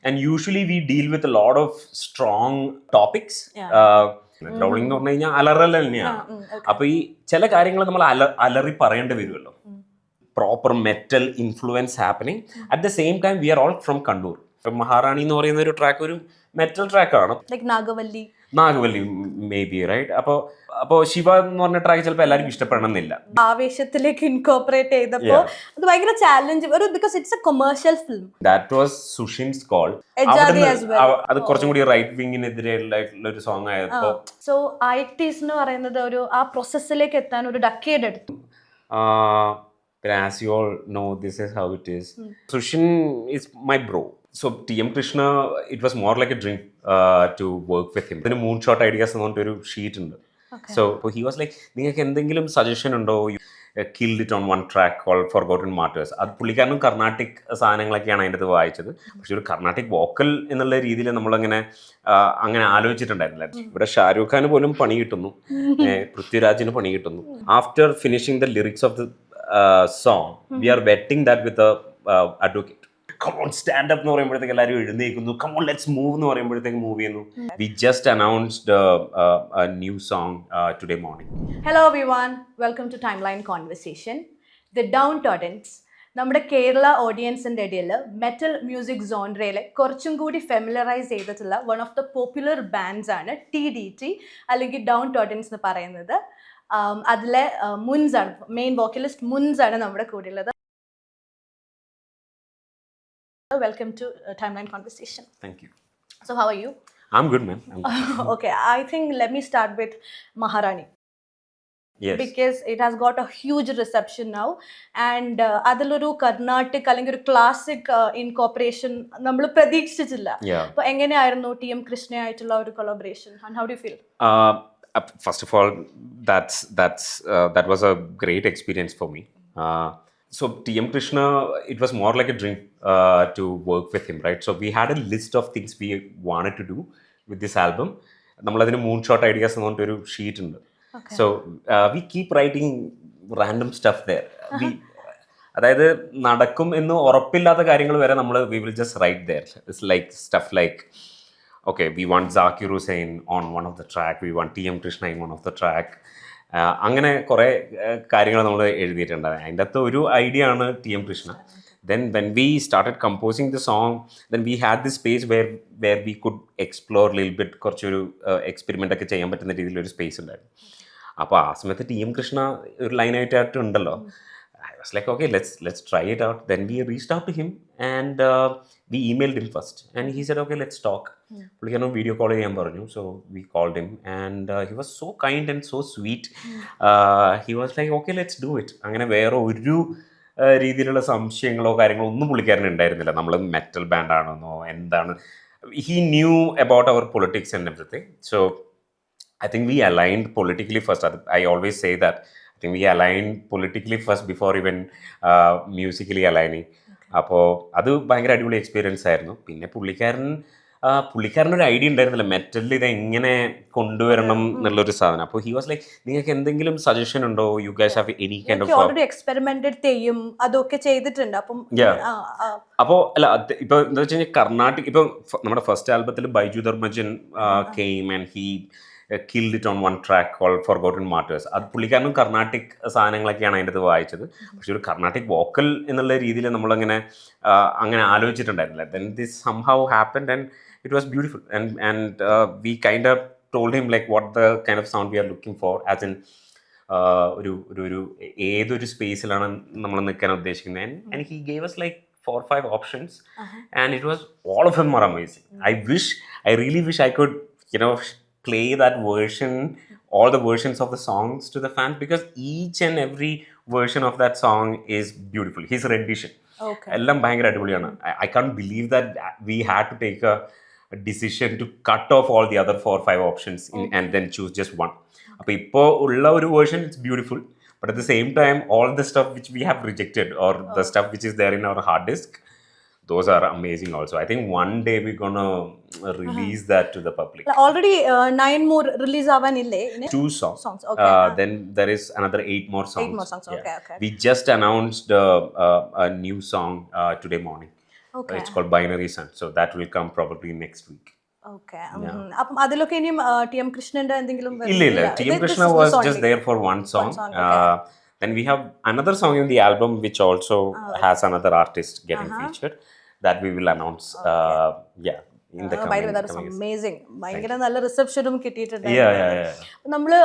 and usually we deal with a lot of strong topics. ഗ്രൗളിംഗ് എന്ന് പറഞ്ഞു കഴിഞ്ഞാൽ അലറൽ തന്നെയാണ്. അപ്പൊ ഈ ചില കാര്യങ്ങൾ നമ്മൾ അലറി പറയേണ്ടി വരുമല്ലോ. Proper metal influence happening at the same time we are all from Kannur. Maharani എന്ന് പറയുന്ന ഒരു ട്രാക്ക് ഒരു മെറ്റൽ ട്രാക്കാണ്. Nagavalli maybe right. അപ്പോൾ ശിവ എന്ന് പറഞ്ഞ ട്രാക്ക് ചിലപ്പോൾ എല്ലാവർക്കും ഇഷ്ടപ്പെടണമെന്നില്ല. ആവേശത്തിലേക്ക് ഇൻകോർപ്പറേറ്റ് ചെയ്തപ്പോൾ അത് ഭയങ്കര ചാലഞ്ച് ഒരു because it's a commercial film. That was Sushin's call. അത് കുറച്ചും കൂടി റൈറ്റ് വിങ്ങിനെതിരെയുള്ള ഒരു സോങ് ആയപ്പോൾ സോ ITs എന്ന് പറയുന്നത് ഒരു ആ പ്രോസസ്സിലേക്ക് എത്താൻ ഒരു ഡക്കേഡ് എടുത്തു. As you all know, this is how it is. Sushin is my bro. So TM Krishna, it was more like a dream to work with him. Then Moonshot Ideas എന്ന് പറഞ്ഞിട്ട് ഒരു ഷീറ്റ് ഉണ്ട്. So he was like, നിങ്ങൾക്ക് എന്തെങ്കിലും suggestion ഉണ്ടോ? Killed it on one track called Forgotten Martyrs. അത് പുള്ളിക്കാരനും കർണാട്ടിക് സാധനങ്ങളൊക്കെയാണ് അതിൻ്റെ അത് വായിച്ചത്. പക്ഷെ ഒരു കർണാട്ടിക് വോക്കൽ എന്നുള്ള രീതിയിൽ നമ്മളങ്ങനെ അങ്ങനെ ആലോചിച്ചിട്ടുണ്ടായിരുന്നില്ല. ഇവിടെ ഷാരൂഖ് ഖാന് പോലും പണി കിട്ടുന്നു, പൃഥ്വിരാജിന് പണി കിട്ടുന്നു. After finishing the lyrics of the song, we are vetting that with a advocate. Come on, stand up എന്ന് പറയുമ്പോഴത്തേക്ക് എല്ലാവരും എഴുന്നേൽക്കുന്നു. Come on, let's move എന്ന് പറയുമ്പോഴത്തേക്ക് മൂവ് ചെയ്യുന്നു. We just announced a new song today morning. Hello everyone, welcome to Timeline Conversation. The Downtrodden-സ് നമ്മുടെ കേരള ഓഡിയൻസിൻ്റെ ഇടയിൽ metal music ജോൺറയിലെ കുറച്ചും കൂടി ഫെമിലറൈസ് ചെയ്തിട്ടുള്ള one of the popular bands ആണ് TDT അല്ലെങ്കിൽ Downtrodden-സ് എന്ന് പറയുന്നത്. അതിലെ മുൻസ് ആണ്, മെയിൻ വോക്കലിസ്റ്റ് മുൻസ് ആണ് നമ്മുടെ കൂടെ ഉള്ളത്. Welcome to Timeline Conversation. Thank you. So how are you? I'm good, man. Okay, I think let me start with Maharani. Yes. Because it has got a huge reception now and അതിലൊരു കർണാട്ടിക് അല്ലെങ്കിൽ ഒരു classic incorporation നമ്മൾ പ്രതീക്ഷിച്ചിട്ടില്ല. അപ്പോൾ എങ്ങനെയായിരുന്നു TM കൃഷ്ണയായിട്ടുള്ള ഒരു collaboration and how do you feel? First of all, that was a great experience for me. So TM Krishna, it was more like a dream to work with him, right? So we had a list of things we wanted to do with this album. നമ്മളതിന് Moonshot Ideas എന്ന് പറഞ്ഞിട്ട് ഒരു sheet ഉണ്ട്. So we keep writing random stuff there. അതായത് നടക്കും എന്ന് ഉറപ്പില്ലാത്ത കാര്യങ്ങൾ വരെ നമ്മൾ we will just write there. It's like stuff like, okay, we want Zakir Hussain on one of the track, we want TM Krishna in one of the track. അങ്ങനെ കുറേ കാര്യങ്ങൾ നമ്മൾ എഴുതിയിട്ടുണ്ട്. അതിൻ്റെ അകത്ത് ഒരു ഐഡിയ ആണ് TM Krishna. Then when we started composing the song, then we had this space where we could explore a little bit, കുറച്ചൊരു എക്സ്പെരിമെൻ്റ് ഒക്കെ ചെയ്യാൻ പറ്റുന്ന രീതിയിലൊരു സ്പേസ് ഉണ്ടായിരുന്നു. അപ്പോൾ ആ സമയത്ത് TM Krishna ഒരു ലൈനായിട്ട് ഉണ്ടല്ലോ. I was like, okay, let's try it out. Then we reached out to him and we emailed him first and he said, okay, let's talk. പുള്ളിക്കാരൻ വീഡിയോ കോൾ ചെയ്യാൻ പറഞ്ഞു. So we called him and he was so kind and so sweet. He was like, okay, let's do it. അങ്ങനെ വേറെ ഒരു രീതിയിലുള്ള സംശയങ്ങളോ കാര്യങ്ങളോ ഒന്നും പുള്ളിക്കാരന് ഉണ്ടായിരുന്നില്ല. നമ്മൾ മെറ്റൽ ബാൻഡാണെന്നോ എന്താണ്. He knew about our politics and everything. So I think we aligned politically first. I always say that. I think we aligned politically first before even musically aligning. അപ്പോൾ അത് ഭയങ്കര അടിപൊളി എക്സ്പീരിയൻസ് ആയിരുന്നു. പിന്നെ പുള്ളിക്കാരനൊരു ഐഡിയ ഉണ്ടായിരുന്നില്ല മെറ്റലിൽ ഇത് എങ്ങനെ കൊണ്ടുവരണം എന്നുള്ളൊരു സാധനം. അപ്പോൾ ഹി വാസ് ലൈക്ക്, നിങ്ങൾക്ക് എന്തെങ്കിലും സജഷൻ ഉണ്ടോ? You guys have any kind of already experimented ചെയ്യും അതൊക്കെ ചെയ്തിട്ടുണ്ട്. അപ്പോൾ അല്ല ഇപ്പോൾ എന്താ വെച്ച് കഴിഞ്ഞാൽ കർണാട്ടിക് ഇപ്പോൾ നമ്മുടെ ഫസ്റ്റ് ആൽബത്തിൽ Baiju Dharmajan came and he killed it on one track called Forgotten Martyrs. അത് പുള്ളിക്കാരനും കർണാട്ടിക് സാധനങ്ങളൊക്കെയാണ് അതിൻ്റെ അത് വായിച്ചത്. പക്ഷെ ഒരു കർണാട്ടിക് വോക്കൽ എന്നുള്ള രീതിയിൽ നമ്മളങ്ങനെ അങ്ങനെ ആലോചിച്ചിട്ടുണ്ടായിരുന്നില്ല. Then this somehow happened and it was beautiful and we kind of told him like what the kind of sound we are looking for, as in ഒരു ഏതൊരു സ്പേസിലാണ് നമ്മൾ നിൽക്കാൻ ഉദ്ദേശിക്കുന്നത്. And he gave us like 4 or 5 options and it was all of them are amazing. I really wish I could play that version, all the versions of the songs to the fans, because each and every version of that song is beautiful. His rendition എല്ലാം ഭയങ്കര അടിപൊളിയാണ്. I can't believe that we had to take a decision to cut off all the other 4 or 5 options and then choose just one. അപ്പോൾ ഇപ്പോൾ ഉള്ള ഒരു version it's beautiful, but at the same time all the stuff which we have rejected or the stuff which is there in our hard disk, those are amazing also. I think one day we're gonna release that to the public. Already 9 more release avanille. 2 songs. Okay. Then there is another 8 more songs. 8 more songs. Okay. We just announced a new song today morning. Okay. It's called Binary Sun. So that will come probably next week. Okay. അപ്പം അതിലൊക്കെ ഇനിയും T M കൃഷ്ണന്റെ എന്തെങ്കിലും ഇല്ല. TM Krishna was just there for one song. Then we have another song in the album which also has another artist getting featured that we will announce. Yeah. Amazing. ഭയങ്കര നല്ല റിസപ്ഷനും കിട്ടിയിട്ടുണ്ട്. Yeah. നമ്മള്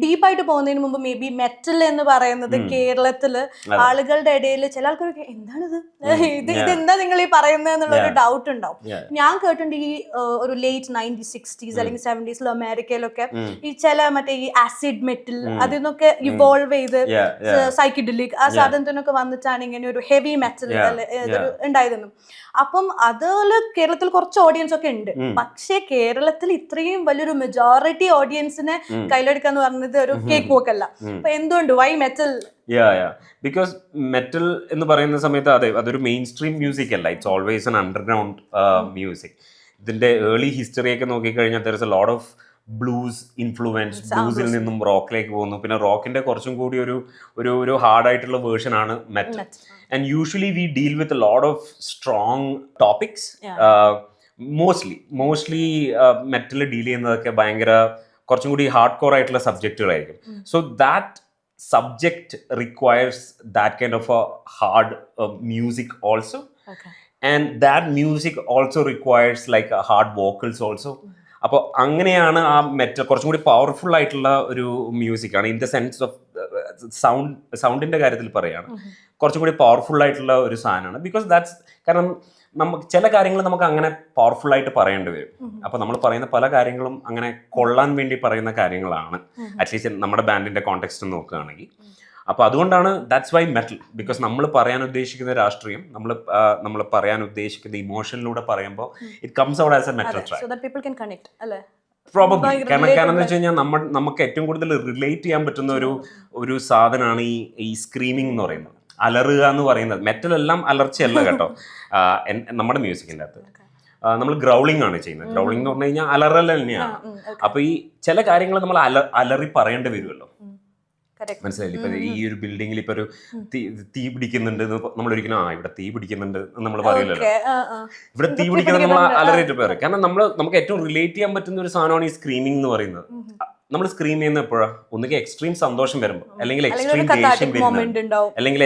ഡീപ്പായിട്ട് പോകുന്നതിന് മുമ്പ് മേ ബി മെറ്റൽ എന്ന് പറയുന്നത് കേരളത്തില് ആളുകളുടെ ഇടയിൽ ചില ആൾക്കാരൊക്കെ എന്താണിത്, ഇതെന്താ നിങ്ങൾ ഈ പറയുന്നത് എന്നുള്ള ഒരു ഡൗട്ട് ഉണ്ടാവും. ഞാൻ കേട്ടിട്ടുണ്ട് ഈ ഒരു ലേറ്റ് 1960s അല്ലെങ്കിൽ 70s അമേരിക്കയിലൊക്കെ ഈ ചില മറ്റേ ഈ ആസിഡ് മെറ്റൽ അതിൽ നിന്നൊക്കെ ഇവോൾവ് ചെയ്ത് സൈക്കിഡലിക് ആ സാധനത്തിനൊക്കെ വന്നിട്ടാണ് ഇങ്ങനെ ഒരു ഹെവി മെറ്റൽ ഉണ്ടായിരുന്നു. അപ്പം അതില് കേരളത്തിൽ കുറച്ച് ഓഡിയൻസ് ഒക്കെ ഉണ്ട്. പക്ഷേ കേരളത്തിൽ ഇത്രയും വലിയൊരു മെജോറിറ്റി ഓഡിയൻസിനെ കയ്യിലെടുക്കാന്ന് പറഞ്ഞത് ഒരു കേക്ക് വോക്ക് അല്ല. അപ്പൊ എന്തുകൊണ്ട് വൈ മെറ്റൽ? ബിക്കോസ് മെറ്റൽ എന്ന് പറയുന്ന സമയത്ത് അതൊരു മെയിൻ സ്ട്രീം മ്യൂസിക് അല്ല. It's always an underground music. ഇതിന്റെ ഏർലി ഹിസ്റ്ററി ഒക്കെ നോക്കിക്കഴിഞ്ഞാൽ there is a lot of blues influence. ബ്ലൂസിൽ നിന്നും റോക്കിലേക്ക് പോകുന്നു. പിന്നെ റോക്കിന്റെ കുറച്ചും കൂടി ഒരു ഹാർഡ് ആയിട്ടുള്ള വേർഷൻ ആണ് metal. And usually we deal with a lot of strong topics. Mostly metal deal ചെയ്യുന്നതൊക്കെ ഭയങ്കര കുറച്ചും കൂടി ഹാർഡ് കോർ ആയിട്ടുള്ള സബ്ജക്റ്റുകളായിരിക്കും. So that subject requires that kind of a hard music also. And that music also requires like hard vocals also. അപ്പോൾ അങ്ങനെയാണ് ആ metal കുറച്ചും കൂടി പവർഫുൾ ആയിട്ടുള്ള ഒരു മ്യൂസിക്കാണ്. ഇൻ ദ സെൻസ് ഓഫ് സൗണ്ടിന്റെ കാര്യത്തിൽ പറയുകയാണ്, കുറച്ചും കൂടി പവർഫുൾ ആയിട്ടുള്ള ഒരു സാധനമാണ്. ബിക്കോസ് ദാറ്റ്സ് കാരണം നമുക്ക് ചില കാര്യങ്ങൾ നമുക്ക് അങ്ങനെ പവർഫുൾ ആയിട്ട് പറയേണ്ടി വരും. അപ്പോൾ നമ്മൾ പറയുന്ന പല കാര്യങ്ങളും അങ്ങനെ കൊള്ളാൻ വേണ്ടി പറയുന്ന കാര്യങ്ങളാണ്. അറ്റ്ലീസ്റ്റ് നമ്മുടെ ബാൻഡിന്റെ കോണ്ടെക്സ്റ്റ് നോക്കുകയാണെങ്കിൽ. അപ്പോൾ അതുകൊണ്ടാണ് ദാറ്റ്സ് വൈ മെറ്റൽ. ബിക്കോസ് നമ്മൾ പറയാൻ ഉദ്ദേശിക്കുന്ന രാഷ്ട്രീയം, നമ്മൾ പറയാൻ ഉദ്ദേശിക്കുന്ന ഇമോഷനിലൂടെ പറയുമ്പോൾ it comes out as A metal track. Probably. കാരണം എന്ന് വെച്ച് കഴിഞ്ഞാൽ നമുക്ക് ഏറ്റവും കൂടുതൽ റിലേറ്റ് ചെയ്യാൻ പറ്റുന്ന ഒരു സാധനമാണ് ഈ സ്ക്രീമിംഗ് എന്ന് പറയുന്നത്, അലറുക എന്ന് പറയുന്നത്. മെറ്റൽ എല്ലാം അലർച്ചയല്ല കേട്ടോ. നമ്മുടെ മ്യൂസിക്കിൻ്റെ അകത്ത് നമ്മൾ ഗ്രൗളിംഗ് ആണ് ചെയ്യുന്നത്. ഗ്രൗളിംഗ് എന്ന് പറഞ്ഞു കഴിഞ്ഞാൽ അലറൽ തന്നെയാണ്. അപ്പൊ ഈ ചില കാര്യങ്ങൾ നമ്മൾ അലറി പറയേണ്ടി വരുമല്ലോ. മനസ്സിലായില്ല? ഇപ്പൊ ഈ ഒരു ബിൽഡിങ്ങിൽ ഇപ്പൊ ഒരു തീ പിടിക്കുന്നുണ്ട് നമ്മൾ ഒരിക്കലും ഇവിടെ തീ പിടിക്കുന്നുണ്ട് നമ്മൾ പറയില്ലല്ലോ. ഇവിടെ തീ പിടിക്കുന്നത് നമ്മൾ അലറിയിട്ട് പറയും. കാരണം നമുക്ക് ഏറ്റവും റിലേറ്റ് ചെയ്യാൻ പറ്റുന്ന ഒരു സാധനമാണ് ഈ സ്ക്രീമിംഗ് എന്ന് പറയുന്നത്. നമ്മൾ സ്ക്രീം ചെയ്യുന്ന എപ്പോഴാണ്? ഒന്നുകിൽ എക്സ്ട്രീം സന്തോഷം വരുമ്പോൾ, അല്ലെങ്കിൽ എക്സ്ട്രീം ദേഷ്യം വരുമ്പോൾ, അല്ലെങ്കിൽ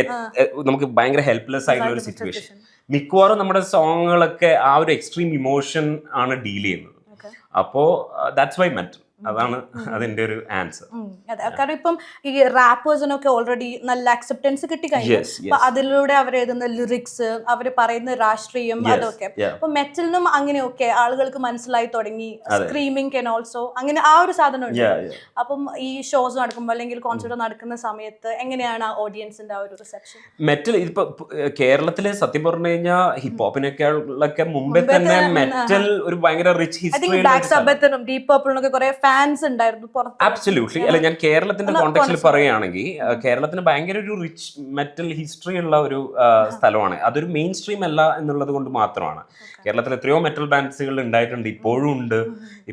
നമുക്ക് ഭയങ്കര ഹെൽപ്ലെസ് ആയിട്ടുള്ള ഒരു സിറ്റുവേഷൻ. മിക്കവാറും നമ്മുടെ സോങ്ങുകളൊക്കെ ആ ഒരു എക്സ്ട്രീം ഇമോഷൻ ആണ് ഡീൽ ചെയ്യുന്നത്. അപ്പോ ദാറ്റ്സ് വൈ മെറ്റൽ. അതാണ് അതിന്റെ ഒരു ആൻസർ. കാരണം ഇപ്പം ഈ റാപ്പേഴ്സിനൊക്കെ ഓൾറെഡി നല്ല അക്സെപ്റ്റൻസ് കിട്ടി കഴിഞ്ഞു. അതിലൂടെ അവർ എഴുതുന്ന ലിറിക്സ്, അവർ പറയുന്ന രാഷ്ട്രീയം, അതൊക്കെ അപ്പൊ മെറ്റലിനും അങ്ങനെയൊക്കെ ആളുകൾക്ക് മനസ്സിലായി തുടങ്ങി. സ്ക്രീമിംഗ് കെൻ ഓൾസോ അങ്ങനെ ആ ഒരു സാധനം ഉണ്ട്. അപ്പം ഈ ഷോസ് നടക്കുമ്പോൾ അല്ലെങ്കിൽ കോൺസേർട്ട് നടക്കുന്ന സമയത്ത് എങ്ങനെയാണ് ആ ഓഡിയൻസിന്റെ ആ ഒരു റിസെപ്ഷൻ? മെറ്റൽ ഇപ്പൊ കേരളത്തില് സത്യം പറഞ്ഞു കഴിഞ്ഞാൽ ഹിപ്പ് ഹോപ്പിനൊക്കെ മുമ്പേ തന്നെ മെറ്റൽ ഒരു ഭയങ്കര റിച്ച് ഹിസ്റ്ററി. ബ്ലാക്ക് സബത്തിനും ഡീപ് പർപ്പിളിനൊക്കെ കുറെ ഫാൻസ് ഉണ്ടായിരുന്നു. അബ്സല്യൂട്ട്ലി. അല്ല, ഞാൻ കേരളത്തിന്റെ കോണ്ടെക്സ്റ്റിൽ പറയുകയാണെങ്കിൽ കേരളത്തിന് ഭയങ്കര ഒരു റിച്ച് മെറ്റൽ ഹിസ്റ്ററി ഉള്ള ഒരു സ്ഥലമാണ്. അതൊരു മെയിൻ സ്ട്രീം അല്ല എന്നുള്ളത് കൊണ്ട് മാത്രമാണ്. കേരളത്തിൽ എത്രയോ മെറ്റൽ ബാൻഡ്സുകൾ ഉണ്ടായിട്ടുണ്ട്, ഇപ്പോഴും ഉണ്ട്.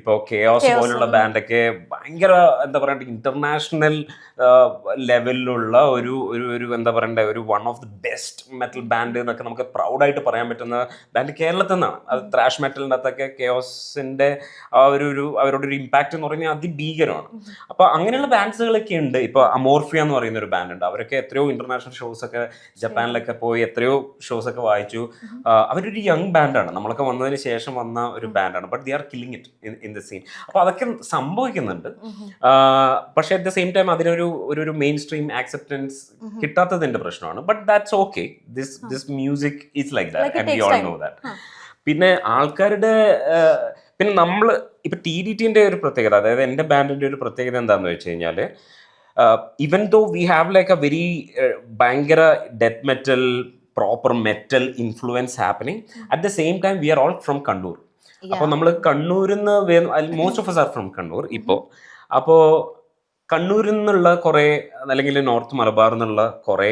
ഇപ്പോൾ കെയോസ് പോലുള്ള ബാൻഡൊക്കെ ഭയങ്കര എന്താ പറയണ്ട ഇന്റർനാഷണൽ ലെവലിലുള്ള ഒരു എന്താ പറയണ്ട ഒരു one of the best metal band എന്നൊക്കെ നമുക്ക് പ്രൗഡായിട്ട് പറയാൻ പറ്റുന്ന ബാൻഡ് കേരളത്തിൽ നിന്നാണ്. അത് ത്രാഷ് മെറ്റലിൻ്റെ അകത്തൊക്കെ കെയോസിന്റെ ആ അവരുടെ ഒരു ഇമ്പാക്ട് എന്ന് പറഞ്ഞാൽ അതിഭീകരമാണ്. അപ്പൊ അങ്ങനെയുള്ള ബാൻഡ്സുകളൊക്കെ ഉണ്ട്. ഇപ്പൊ അമോർഫിയ എന്ന് പറയുന്ന ഒരു ബാൻഡ് ഉണ്ട്. അവരൊക്കെ എത്രയോ ഇന്റർനാഷണൽ ഷോസ് ഒക്കെ ജപ്പാനിലൊക്കെ പോയി എത്രയോ ഷോസ് ഒക്കെ വായിച്ചു. അവരൊരു യങ് ബാൻഡാണ്, നമ്മളൊക്കെ വന്നതിന് ശേഷം വന്ന ഒരു ബാൻഡാണ്. But they are killing it in the scene. അപ്പൊ അതൊക്കെ സംഭവിക്കുന്നുണ്ട്. പക്ഷെ അറ്റ് ദ സെയിം ടൈം അതിനൊരു മെയിൻ സ്ട്രീം ആക്സെപ്റ്റൻസ് കിട്ടാത്തതിന്റെ പ്രശ്നമാണ്. But that's okay. This music is like that and we all know that. പിന്നെ ആൾക്കാരുടെ പിന്നെ നമ്മൾ ഇപ്പൊ TDTന്റെ ഒരു പ്രത്യേകത, അതായത് എൻ്റെ ബാൻഡിന്റെ ഒരു പ്രത്യേകത എന്താണെന്ന് വെച്ച് കഴിഞ്ഞാൽ, even though we have like a very ഭയങ്കര death metal proper metal influence happening, at the same time we are all from Kannur. അപ്പോൾ നമ്മൾ കണ്ണൂരിൽ നിന്ന് most of us are from Kannur ഇപ്പോൾ. അപ്പോൾ കണ്ണൂരിൽ നിന്നുള്ള കുറേ അല്ലെങ്കിൽ നോർത്ത് മലബാറിൽ നിന്നുള്ള കുറേ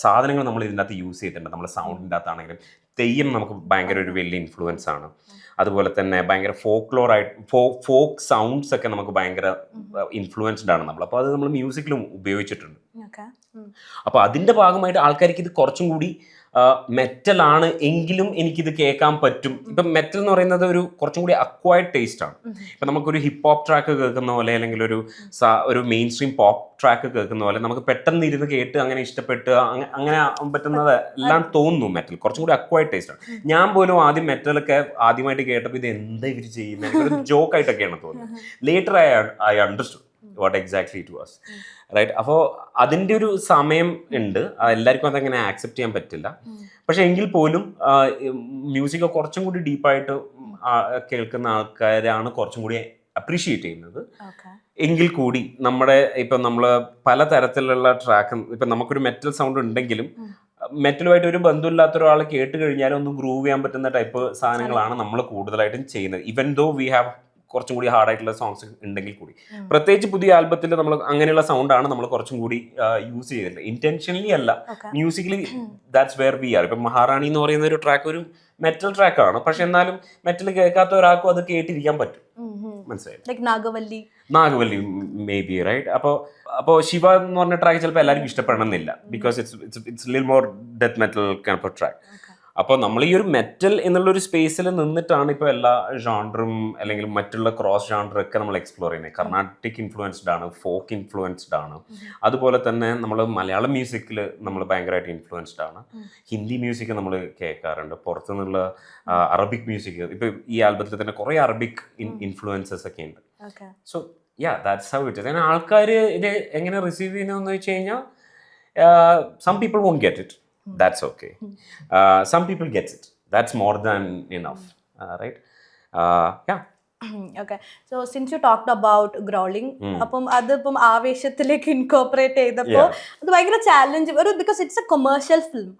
സാധനങ്ങൾ നമ്മൾ ഇതിൻ്റെ അകത്ത് യൂസ് ചെയ്തിട്ടുണ്ട്. നമ്മുടെ സൗണ്ടിൻ്റെ അകത്താണെങ്കിലും തെയ്യം നമുക്ക് ഭയങ്കര ഒരു വലിയ ഇൻഫ്ലുവൻസ് ആണ്. അതുപോലെ തന്നെ ഭയങ്കര ഫോക്ക് സൗണ്ട്സ് ഒക്കെ നമുക്ക് ഭയങ്കര ഇൻഫ്ലുവൻസ്ഡ് ആണ് നമ്മൾ. അപ്പോൾ അത് നമ്മൾ മ്യൂസിക്കിലും ഉപയോഗിച്ചിട്ടുണ്ട്. അപ്പോൾ അതിൻ്റെ ഭാഗമായിട്ട് ആൾക്കാർക്ക് ഇത് കുറച്ചും കൂടി മെറ്റൽ ആണ് എങ്കിലും എനിക്കിത് കേൾക്കാൻ പറ്റും. ഇപ്പം മെറ്റൽ എന്ന് പറയുന്നത് ഒരു കുറച്ചും കൂടി അക്വയർഡ് ടേസ്റ്റ് ആണ്. ഇപ്പം നമുക്കൊരു ഹിപ്പ് ഹോപ്പ് ട്രാക്ക് കേൾക്കുന്ന പോലെ അല്ലെങ്കിൽ ഒരു മെയിൻ സ്ട്രീം പോപ്പ് ട്രാക്ക് കേൾക്കുന്ന പോലെ നമുക്ക് പെട്ടെന്ന് ഇരുന്ന് കേട്ട് അങ്ങനെ ഇഷ്ടപ്പെട്ട് അങ്ങനെ പറ്റുന്നത് എല്ലാം തോന്നുന്നു. മെറ്റൽ കുറച്ചും കൂടി അക്വയർഡ് ടേസ്റ്റ് ആണ്. ഞാൻ പോലും ആദ്യം മെറ്റലൊക്കെ ആദ്യമായിട്ട് കേട്ടപ്പോൾ ഇത് എന്താ ഇവർ ചെയ്യുന്നത്, ഒരു ജോക്ക് ആയിട്ടൊക്കെയാണ് തോന്നുന്നത്. Later I understood what exactly it was, right. അപ്പോൾ അതിൻ്റെ ഒരു സമയം ഉണ്ട്, എല്ലാവർക്കും അതങ്ങനെ ആക്സെപ്റ്റ് ചെയ്യാൻ പറ്റില്ല. പക്ഷെ എങ്കിൽ പോലും മ്യൂസിക് കുറച്ചും കൂടി ഡീപ്പായിട്ട് കേൾക്കുന്ന ആൾക്കാരാണ് കുറച്ചും കൂടി അപ്രീഷിയേറ്റ് ചെയ്യുന്നത്. എങ്കിൽ കൂടി നമ്മുടെ ഇപ്പം നമ്മൾ പലതരത്തിലുള്ള ട്രാക്ക്, ഇപ്പം നമുക്കൊരു മെറ്റൽ സൗണ്ട് ഉണ്ടെങ്കിലും മെറ്റലുമായിട്ട് ഒരു ബന്ധമില്ലാത്ത ഒരാൾ കേട്ട് കഴിഞ്ഞാൽ ഒന്ന് ഗ്രൂവ് ചെയ്യാൻ പറ്റുന്ന ടൈപ്പ് സാധനങ്ങളാണ് നമ്മൾ കൂടുതലായിട്ടും ചെയ്യുന്നത്. ഈവൻ ദോ വി ഹാവ് കുറച്ചും കൂടി ഹാർഡായിട്ടുള്ള സോങ്സ് ഉണ്ടെങ്കിൽ കൂടി, പ്രത്യേകിച്ച് പുതിയ ആൽബത്തിൽ നമ്മൾ അങ്ങനെയുള്ള സൗണ്ടാണ് നമ്മൾ കുറച്ചും കൂടി യൂസ് ചെയ്തിട്ടുള്ളത്. ഇന്റൻഷനലി അല്ല, musically that's where we are. ഇപ്പം മഹാറാണി എന്ന് പറയുന്ന ഒരു ട്രാക്ക് ഒരു മെറ്റൽ ട്രാക്കാണ്, പക്ഷെ എന്നാലും മെറ്റൽ കേൾക്കാത്ത ഒരാൾക്കും അത് കേട്ടിരിക്കാൻ പറ്റും. മനസ്സിലായി? Nagavalli maybe, right. അപ്പോൾ ശിവ എന്ന് പറഞ്ഞ ട്രാക്ക് ചിലപ്പോൾ എല്ലാവർക്കും ഇഷ്ടപ്പെടണമെന്നില്ല, because it's little more death metal kind of track. അപ്പോൾ നമ്മൾ ഈ ഒരു മെറ്റൽ എന്നുള്ളൊരു സ്പേസിൽ നിന്നിട്ടാണ് ഇപ്പോൾ എല്ലാ ജോണറും അല്ലെങ്കിൽ മറ്റുള്ള ക്രോസ് ജോണറൊക്കെ നമ്മൾ എക്സ്പ്ലോർ ചെയ്യുന്നത്. കർണാട്ടിക് ഇൻഫ്ലുവൻസ്ഡ് ആണ്, ഫോക്ക് ഇൻഫ്ലുവൻസ്ഡ് ആണ്. അതുപോലെ തന്നെ നമ്മൾ മലയാളം മ്യൂസിക്കിൽ നമ്മൾ ഭയങ്കരമായിട്ട് ഇൻഫ്ലുവൻസ്ഡ് ആണ്. ഹിന്ദി മ്യൂസിക് നമ്മൾ കേൾക്കാറുണ്ട്, പുറത്തുനിന്നുള്ള അറബിക് മ്യൂസിക്. ഇപ്പോൾ ഈ ആൽബത്തിൽ തന്നെ കുറേ അറബിക് ഇൻഫ്ലുവൻസസ് ഒക്കെ ഉണ്ട്. So that's how it is. അങ്ങനെ ആൾക്കാർ ഇത് എങ്ങനെ റിസീവ് ചെയ്യുന്നതെന്ന് വെച്ച് കഴിഞ്ഞാൽ some people won't get it. That's okay. Some people gets it. That's more than enough, right? Yeah. Okay. So since you talked about growling, അപ്പം അതിപ്പം ആവേശത്തിലേക്ക് ഇൻകോർപ്പറേറ്റ് ചെയ്തപ്പോൾ അത് ഭയങ്കര ചാലഞ്ച് ഒരു, because it's a commercial film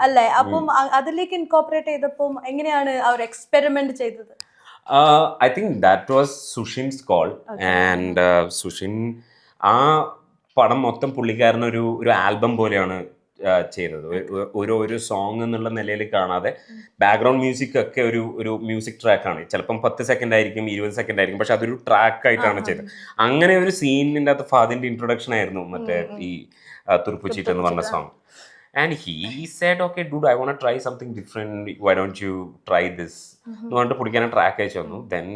അല്ലേ? അപ്പം അതിലേക്ക് incorporate ചെയ്തപ്പോൾ എങ്ങനെയാണ് അവർ എക്സ്പെരിമെന്റ് ചെയ്തത്? I think that was Sushin's call. And Sushin ആ പടം മൊത്തം പുള്ളിക്കാരനൊരു ആൽബം പോലെയാണ് ചെയ്തത്. ഒരു സോങ് എന്നുള്ള നിലയിൽ കാണാതെ ബാക്ക്ഗ്രൗണ്ട് മ്യൂസിക് ഒക്കെ ഒരു മ്യൂസിക് ട്രാക്കാണ്. ചിലപ്പം 10 സെക്കൻഡ് ആയിരിക്കും, 20 സെക്കൻഡ് ആയിരിക്കും, പക്ഷെ അതൊരു ട്രാക്ക് ആയിട്ടാണ് ചെയ്തത്. അങ്ങനെ ഒരു സീനിൻ്റെ അകത്ത് ഫാദിൻ്റെ ഇൻട്രൊഡക്ഷൻ ആയിരുന്നു മറ്റേ ഈ തുറുപ്പുചീട്ട് എന്ന് പറഞ്ഞ song. And he said, okay dude, I won't try something different, why don't you try this എന്ന് പറഞ്ഞിട്ട് പുള്ളിക്കാരൻ ട്രാക്ക് അയച്ചു തന്നു. Then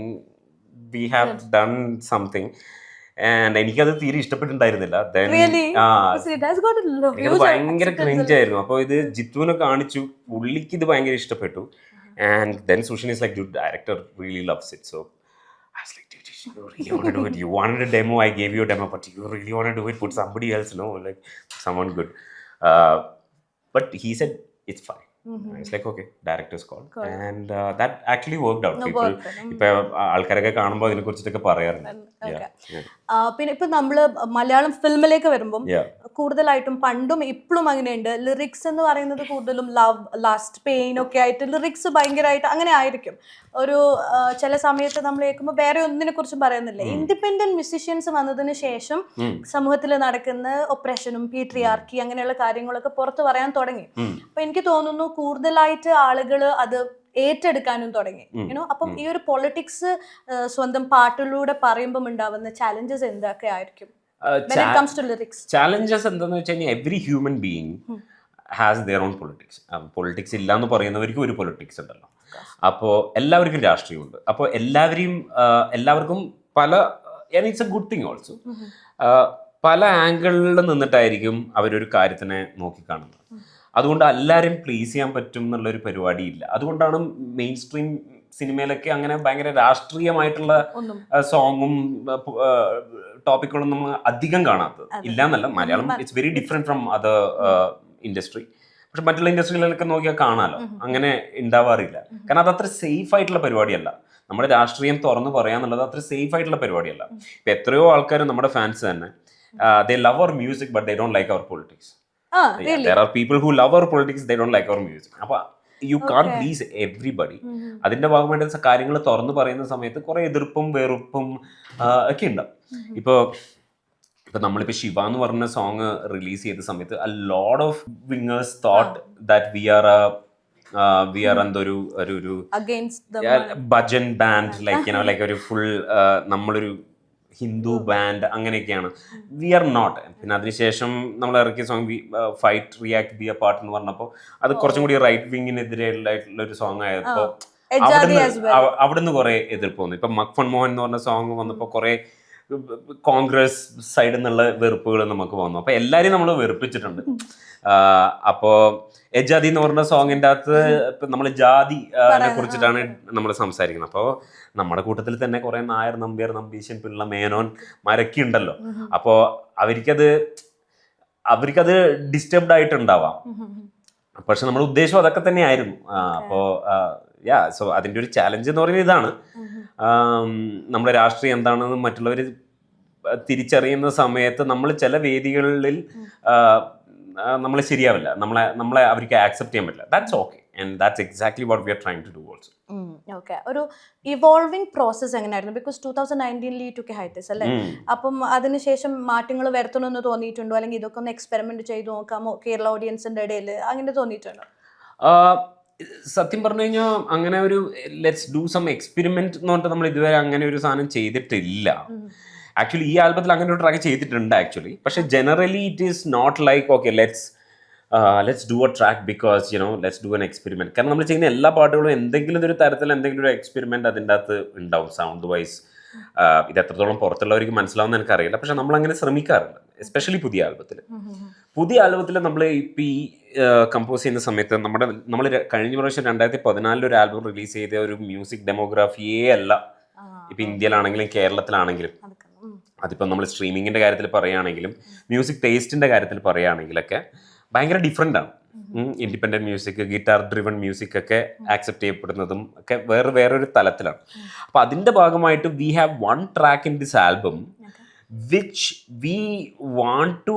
we have done something. And എനിക്കത് തീരെ ഇഷ്ടപ്പെട്ടിട്ടുണ്ടായിരുന്നില്ല. എനിക്കത് ഭയങ്കര ക്രിഞ്ച് ആയിരുന്നു. അപ്പോൾ ഇത് ജിത്തുവിനെ കാണിച്ചു, പുള്ളിക്ക് ഇത് ഭയങ്കര ഇഷ്ടപ്പെട്ടു. And then Sushin is like, dude, director really loves it. So I was like, dude, you really want to do it? You wanted a demo, I gave you a demo, but you really want to do it, put somebody else, no, like someone good. But he said it's fine. It's like, okay, director's call. And that actually worked out. People ഇപ്പൊ ആൾക്കാരൊക്കെ കാണുമ്പോൾ അതിനെ കുറിച്ചിട്ടൊക്കെ പറയാറുണ്ട്. പിന്നെ ഇപ്പൊ നമ്മള് മലയാളം ഫിലിമിലേക്ക് വരുമ്പം കൂടുതലായിട്ടും പണ്ടും ഇപ്പോഴും അങ്ങനെയുണ്ട്, ലിറിക്സ് എന്ന് പറയുന്നത് കൂടുതലും ലവ്, ലാസ്റ്റ്, പെയിൻ ഒക്കെ ആയിട്ട് ലിറിക്സ് ഭയങ്കരമായിട്ട് അങ്ങനെ ആയിരിക്കും. ഒരു ചില സമയത്ത് നമ്മൾ കേൾക്കുമ്പോൾ വേറെ ഒന്നിനെ കുറിച്ചും പറയുന്നില്ല. ഇൻഡിപെൻഡന്റ് മ്യൂസിഷ്യൻസ് വന്നതിന് ശേഷം സമൂഹത്തിൽ നടക്കുന്ന ഒപ്രഷനും പീട്രിയാർക്കി അങ്ങനെയുള്ള കാര്യങ്ങളൊക്കെ പുറത്ത് പറയാൻ തുടങ്ങി. അപ്പൊ എനിക്ക് തോന്നുന്നു കൂടുതലായിട്ട് ആളുകൾ അത് ഏറ്റെടുക്കാനും തുടങ്ങി. അപ്പം ഈ ഒരു പൊളിറ്റിക്സ് സ്വന്തം പാട്ടിലൂടെ പറയുമ്പോൾ ഉണ്ടാവുന്ന ചാലഞ്ചസ് എന്തൊക്കെ ആയിരിക്കും? ചാലഞ്ചസ് എന്താന്ന് വെച്ച് കഴിഞ്ഞാൽ every human being has their own politics. Politics ഇല്ല എന്ന് പറയുന്നവർക്കും ഒരു പൊളിറ്റിക്സ് ഉണ്ടല്ലോ. അപ്പോൾ എല്ലാവർക്കും രാഷ്ട്രീയമുണ്ട്. അപ്പോൾ എല്ലാവർക്കും പല, it's A good thing also, പല ആംഗിളിൽ നിന്നിട്ടായിരിക്കും അവരൊരു കാര്യത്തിനെ നോക്കിക്കാണുന്നത്. അതുകൊണ്ട് എല്ലാവരും പ്ലീസ് ചെയ്യാൻ പറ്റും എന്നുള്ളൊരു പരിപാടിയില്ല. അതുകൊണ്ടാണ് മെയിൻ സ്ട്രീം സിനിമയിലൊക്കെ അങ്ങനെ ഭയങ്കര രാഷ്ട്രീയമായിട്ടുള്ള സോങ്ങും ടോപ്പിക്കുകളൊന്നും അധികം കാണാത്തത്. ഇല്ല എന്നല്ല, Malayalam it's very different from other industry. പക്ഷെ മറ്റുള്ള ഇൻഡസ്ട്രികളിലൊക്കെ നോക്കിയാൽ കാണാമല്ലോ, അങ്ങനെ ഉണ്ടാവാറില്ല. കാരണം അത് അത്ര സേഫ് ആയിട്ടുള്ള പരിപാടിയല്ല. നമ്മുടെ രാഷ്ട്രീയം തുറന്നു പറയാന്നുള്ളത് അത്ര സേഫ് ആയിട്ടുള്ള പരിപാടിയല്ല. ഇപ്പം എത്രയോ ആൾക്കാർ നമ്മുടെ ഫാൻസ് തന്നെ they love our music but they don't like our politics. Really? There are people who love our politics, they don't like our music. അപ്പോൾ you can't please everybody. അതിൻ്റെ ഭാഗമായിട്ട് കാര്യങ്ങൾ തുറന്നു പറയുന്ന സമയത്ത് കുറേ എതിർപ്പും വെറുപ്പും ഒക്കെ ഉണ്ടാവും. ഇപ്പോൾ നമ്മളിപ്പോൾ ശിവ എന്ന് പറഞ്ഞ സോങ് റിലീസ് ചെയ്ത സമയത്ത് a lot of wingers thought that we are എന്തൊരു ഭജൻ ബാൻഡ്, ലൈക്ക് ഒരു ഫുൾ നമ്മളൊരു ഹിന്ദു ബാൻഡ് അങ്ങനെയൊക്കെയാണ്. We are not. പിന്നെ അതിനുശേഷം നമ്മൾ ഇറക്കിയ song fight react be a part എന്ന് പറഞ്ഞപ്പോൾ അത് കുറച്ചും കൂടി റൈറ്റ് വിങ്ങിനെതിരെയുള്ള ഒരു സോങ് ആയപ്പോൾ അവിടുന്ന് കുറെ എതിർപ്പ് വന്നു. ഇപ്പൊ മക്ഫൺ മോഹൻ എന്ന് പറഞ്ഞ സോങ് വന്നപ്പോൾ കുറെ കോൺഗ്രസ് സൈഡിൽ നിന്നുള്ള വെറുപ്പുകൾ നമുക്ക് വന്നു. അപ്പൊ എല്ലാരെയും നമ്മൾ വെറുപ്പിച്ചിട്ടുണ്ട്. അപ്പോ എജാദി എന്ന് പറഞ്ഞ സോങ്ങിന്റെ അകത്ത് നമ്മൾ ജാതി കുറിച്ചിട്ടാണ് നമ്മൾ സംസാരിക്കുന്നത്. അപ്പോൾ നമ്മുടെ കൂട്ടത്തിൽ തന്നെ കുറെ നായർ, നമ്പ്യാർ, നമ്പീശൻ, പിള്ള, മേനോന്മാരൊക്കെ ഉണ്ടല്ലോ. അപ്പോ അവർക്കത് ഡിസ്റ്റർബ്ഡ് ആയിട്ടുണ്ടാവാം. പക്ഷെ നമ്മുടെ ഉദ്ദേശം അതൊക്കെ തന്നെയായിരുന്നു. അപ്പോൾ സോ അതിൻ്റെ ഒരു ചാലഞ്ച് എന്ന് പറയുന്നത് ഇതാണ്. നമ്മുടെ രാഷ്ട്രീയം എന്താണെന്ന് മറ്റുള്ളവർ തിരിച്ചറിയുന്ന സമയത്ത് നമ്മൾ ചില വേദികളിൽ നമ്മൾ ശരിയാവില്ല, നമ്മളെ അവർക്ക് ആക്സെപ്റ്റ് ചെയ്യാൻ പറ്റില്ല. That's okay, and that's exactly what we are trying to do also. Okay, ഒരു ഇവോൾവിംഗ് പ്രോസസ് എങ്ങനെയായിരുന്നു? Because 2019 you took a hiatus അല്ലേ? അപ്പം അതിനുശേഷം മാറ്റങ്ങൾ വരുത്തണമെന്ന് തോന്നിയിട്ടുണ്ടോ? അല്ലെങ്കിൽ ഇതൊക്കെ ഒന്ന് എക്സ്പെരിമെന്റ് ചെയ്ത് നോക്കാമോ കേരള ഓഡിയൻസിന്റെ ഇടയിൽ, അങ്ങനെ തോന്നിയിട്ടുണ്ടോ? സത്യം പറഞ്ഞു കഴിഞ്ഞാൽ അങ്ങനെ ഒരു ലെറ്റ്സ് ഡു സം എക്സ്പെരിമെന്റ് എന്ന് പറഞ്ഞിട്ട് നമ്മൾ ഇതുവരെ അങ്ങനെ ഒരു സാധനം ചെയ്തിട്ടില്ല. ആക്ച്വലി ഈ ആൽബത്തിൽ അങ്ങനെ ഒരു ട്രാക്ക് ചെയ്തിട്ടുണ്ട് ആക്ച്വലി. പക്ഷെ generally it is not like okay let's do a track because let's do an experiment. കാരണം നമ്മൾ ചെയ്യുന്ന എല്ലാ പാട്ടുകളും എന്തെങ്കിലും ഒരു തരത്തിൽ എന്തെങ്കിലും ഒരു എക്സ്പെരിമെന്റ് അതിൻ്റെ അകത്ത് ഉണ്ടാവും സൗണ്ട് വൈസ്. ഇത് എത്രത്തോളം പുറത്തുള്ളവർക്ക് മനസ്സിലാവുന്ന എനിക്കറിയില്ല, പക്ഷെ നമ്മൾ അങ്ങനെ ശ്രമിക്കാറുണ്ട്. എസ്പെഷ്യലി പുതിയ ആൽബത്തിൽ നമ്മൾ ഇപ്പം ഈ കമ്പോസ് ചെയ്യുന്ന സമയത്ത് നമ്മൾ കഴിഞ്ഞ പ്രാവശ്യം 2014 ഒരു ആൽബം റിലീസ് ചെയ്ത ഒരു മ്യൂസിക് ഡെമോഗ്രാഫിയേ അല്ല ഇപ്പം ഇന്ത്യയിലാണെങ്കിലും കേരളത്തിലാണെങ്കിലും. അതിപ്പം നമ്മൾ സ്ട്രീമിങ്ങിന്റെ കാര്യത്തിൽ പറയുകയാണെങ്കിലും മ്യൂസിക് ടേസ്റ്റിന്റെ കാര്യത്തിൽ പറയുകയാണെങ്കിലൊക്കെ ഭയങ്കര ഡിഫറെൻ്റ് ആണ്. Independent music, guitar driven music ഒക്കെ ആക്സെപ്റ്റ് ചെയ്യപ്പെടുന്നതും ഒക്കെ വേറൊരു തലത്തിലാണ്. അപ്പോൾ അതിൻ്റെ ഭാഗമായിട്ട് we have one track in this album which we want to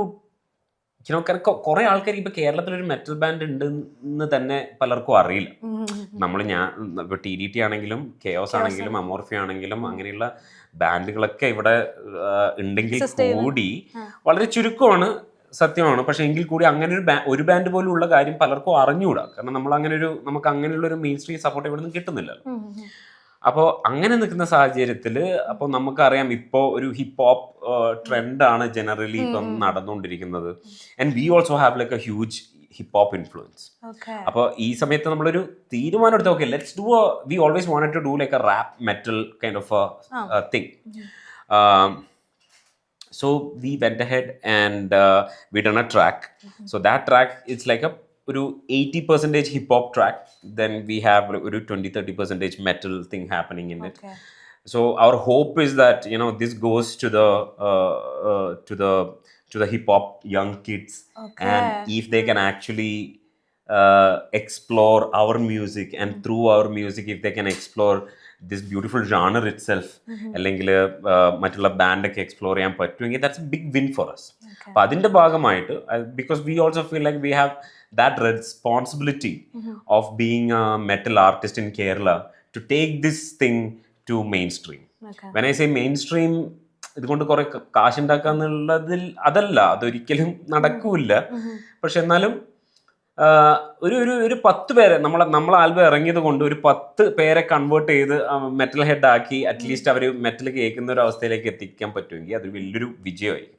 കാരണം കുറെ ആൾക്കാർ ഇപ്പൊ കേരളത്തിലൊരു മെറ്റൽ ബാൻഡ് ഉണ്ട് എന്ന് തന്നെ പലർക്കും അറിയില്ല. ഇപ്പൊ TDT ആണെങ്കിലും കെയോസ് ആണെങ്കിലും അമോർഫി ആണെങ്കിലും അങ്ങനെയുള്ള ബാൻഡുകളൊക്കെ ഇവിടെ ഉണ്ടെങ്കിൽ കൂടി വളരെ ചുരുക്കമാണ്, സത്യമാണ്. പക്ഷെ എങ്കിൽ കൂടി അങ്ങനെ ഒരു ബാൻഡ് പോലും ഉള്ള കാര്യം പലർക്കും അറിഞ്ഞുകൂടാ. കാരണം നമുക്ക് അങ്ങനെയുള്ള ഒരു മെയിൻ സ്ട്രീം സപ്പോർട്ട് ഇവിടെ നിന്ന് കിട്ടുന്നില്ലല്ലോ. അപ്പോൾ അങ്ങനെ നിൽക്കുന്ന സാഹചര്യത്തിൽ അപ്പോൾ നമുക്കറിയാം ഇപ്പോൾ ഒരു ഹിപ്പ് ഹോപ്പ് ട്രെൻഡാണ് ജനറലി ഇപ്പം നടന്നുകൊണ്ടിരിക്കുന്നത്. And we also have like a huge hip hop influence. അപ്പോൾ ഈ സമയത്ത് നമ്മളൊരു തീരുമാനം എടുത്ത് okay let's do we always wanted to do like a rap metal kind of a thing. So we went ahead and we done a track. So that track it's like a 80% hip hop track. Then we have a 20-30% metal thing happening in it. So our hope is that this goes to the hip hop young kids, and if they can actually explore our music, and through our music if they can explore this beautiful genre itself, അല്ലെങ്കിൽ മറ്റുള്ള ബാൻഡൊക്കെ explore ചെയ്യാൻ പറ്റുമെങ്കിൽ that's a big win for us. അപ്പോൾ അതിൻ്റെ ഭാഗമായിട്ട് because we also feel like we have that responsibility of being a metal artist in Kerala to take this thing to mainstream. When I say mainstream, ഇതുകൊണ്ട് കുറെ കാശുണ്ടാക്കാന്നുള്ളതിൽ അതല്ല, അതൊരിക്കലും നടക്കൂല. പക്ഷെ എന്നാലും ഒരു 10 പേരെ നമ്മളെ ആൽബം ഇറങ്ങിയത് കൊണ്ട് ഒരു 10 പേരെ കൺവേർട്ട് ചെയ്ത് മെറ്റൽ ഹെഡ് ആക്കി അറ്റ്ലീസ്റ്റ് അവർ മെറ്റൽ കേൾക്കുന്ന ഒരു അവസ്ഥയിലേക്ക് എത്തിക്കാൻ പറ്റുമെങ്കിൽ അതൊരു വലിയൊരു വിജയമായിരിക്കും.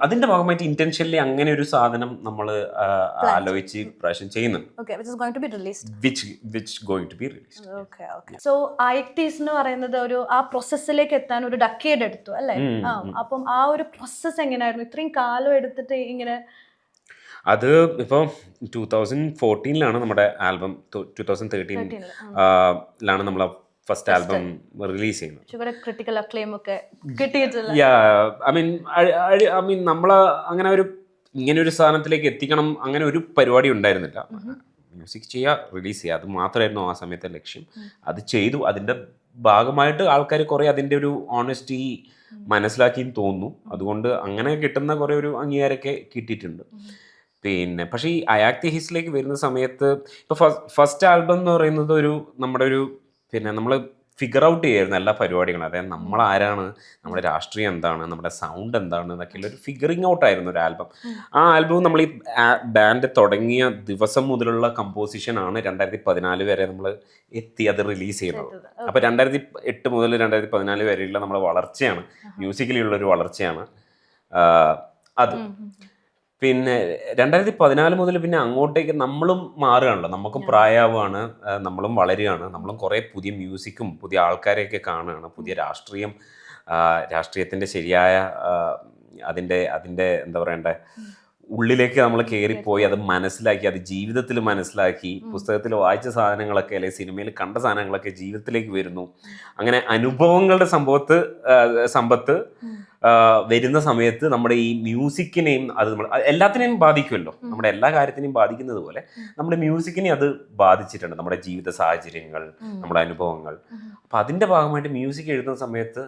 അതിന്റെ ഭാഗമായിട്ട് ഇന്റൻഷനലി അങ്ങനെ ഒരു സാധനം നമ്മൾ ആലോചിച്ച് പ്രാവശ്യം ചെയ്യുന്നുണ്ട്. സോ ഐക്ടീസ് എന്ന് പറയുന്നത് ആ പ്രോസസ്സിലേക്ക് എത്താൻ ഒരു ഡക്കേഡ് എടുത്തു അല്ലേ? അപ്പം ആ ഒരു പ്രോസസ്സ് എങ്ങനെയായിരുന്നു ഇത്രയും കാലം എടുത്തിട്ട് ഇങ്ങനെ? അത് ഇപ്പോൾ 2014 നമ്മുടെ ആൽബം 2013 നമ്മൾ ഫസ്റ്റ് ആൽബം റിലീസ് ചെയ്യുന്നത്. ഐ മീൻ നമ്മൾ അങ്ങനെ ഇങ്ങനെ ഒരു സാധനത്തിലേക്ക് എത്തിക്കണം അങ്ങനെ ഒരു പരിപാടി ഉണ്ടായിരുന്നില്ല. മ്യൂസിക് ചെയ്യുക, റിലീസ് ചെയ്യുക, അത് മാത്രമായിരുന്നു ആ സമയത്തെ ലക്ഷ്യം. അത് ചെയ്തു. അതിൻ്റെ ഭാഗമായിട്ട് ആൾക്കാർ കുറേ അതിൻ്റെ ഒരു ഓണസ്റ്റി മനസ്സിലാക്കിയെന്ന് തോന്നുന്നു. അതുകൊണ്ട് അങ്ങനെ കിട്ടുന്ന കുറേ ഒരു അംഗീകാരമൊക്കെ കിട്ടിയിട്ടുണ്ട്. പിന്നെ പക്ഷേ ഈ അയാക്തി ഹിസിലേക്ക് വരുന്ന സമയത്ത് ഇപ്പോൾ ഫസ്റ്റ് ആൽബം എന്ന് പറയുന്നത് നമ്മുടെ പിന്നെ നമ്മൾ ഫിഗർ ഔട്ട് ചെയ്യായിരുന്നു എല്ലാ പരിപാടികളും. അതായത് നമ്മൾ ആരാണ്, നമ്മുടെ രാഷ്ട്രീയം എന്താണ്, നമ്മുടെ സൗണ്ട് എന്താണ് എന്നൊക്കെയുള്ള ഒരു ഫിഗറിങ് ഔട്ട് ആയിരുന്നു ഒരു ആൽബം. ആ ആൽബം നമ്മൾ ഈ ബാൻഡ് തുടങ്ങിയ ദിവസം മുതലുള്ള കമ്പോസിഷൻ ആണ് 2014 വരെ നമ്മൾ എത്തി അത് റിലീസ് ചെയ്യുന്നത്. അപ്പോൾ 2008 മുതൽ 2014 വരെയുള്ള നമ്മുടെ വളർച്ചയാണ്, മ്യൂസിക്കലി ഉള്ളൊരു വളർച്ചയാണ് അത്. പിന്നെ 2014 മുതൽ പിന്നെ അങ്ങോട്ടേക്ക് നമ്മളും മാറുകയാണല്ലോ, നമുക്കും പ്രായമാവുകയാണ്, നമ്മളും വളരുകയാണ്, നമ്മളും കുറേ പുതിയ മ്യൂസിക്കും പുതിയ ആൾക്കാരെയൊക്കെ കാണുകയാണ്, പുതിയ രാഷ്ട്രീയത്തിൻ്റെ ശരിയായ അതിൻ്റെ എന്താ പറയണ്ടേ ഉള്ളിലേക്ക് നമ്മൾ കയറിപ്പോയി അത് മനസ്സിലാക്കി, അത് ജീവിതത്തിൽ മനസ്സിലാക്കി, പുസ്തകത്തിൽ വായിച്ച സാധനങ്ങളൊക്കെ അല്ലെങ്കിൽ സിനിമയിൽ കണ്ട സാധനങ്ങളൊക്കെ ജീവിതത്തിലേക്ക് വരുന്നു. അങ്ങനെ അനുഭവങ്ങളുടെ സമ്പത്ത് വരുന്ന സമയത്ത് നമ്മുടെ ഈ മ്യൂസിക്കിനെയും അത് നമ്മൾ എല്ലാത്തിനെയും ബാധിക്കുമല്ലോ, നമ്മുടെ എല്ലാ കാര്യത്തിനെയും ബാധിക്കുന്നത് പോലെ നമ്മുടെ മ്യൂസിക്കിനെ അത് ബാധിച്ചിട്ടുണ്ട്, നമ്മുടെ ജീവിത സാഹചര്യങ്ങൾ, നമ്മുടെ അനുഭവങ്ങൾ. അപ്പം അതിൻ്റെ ഭാഗമായിട്ട് മ്യൂസിക് എഴുതുന്ന സമയത്ത്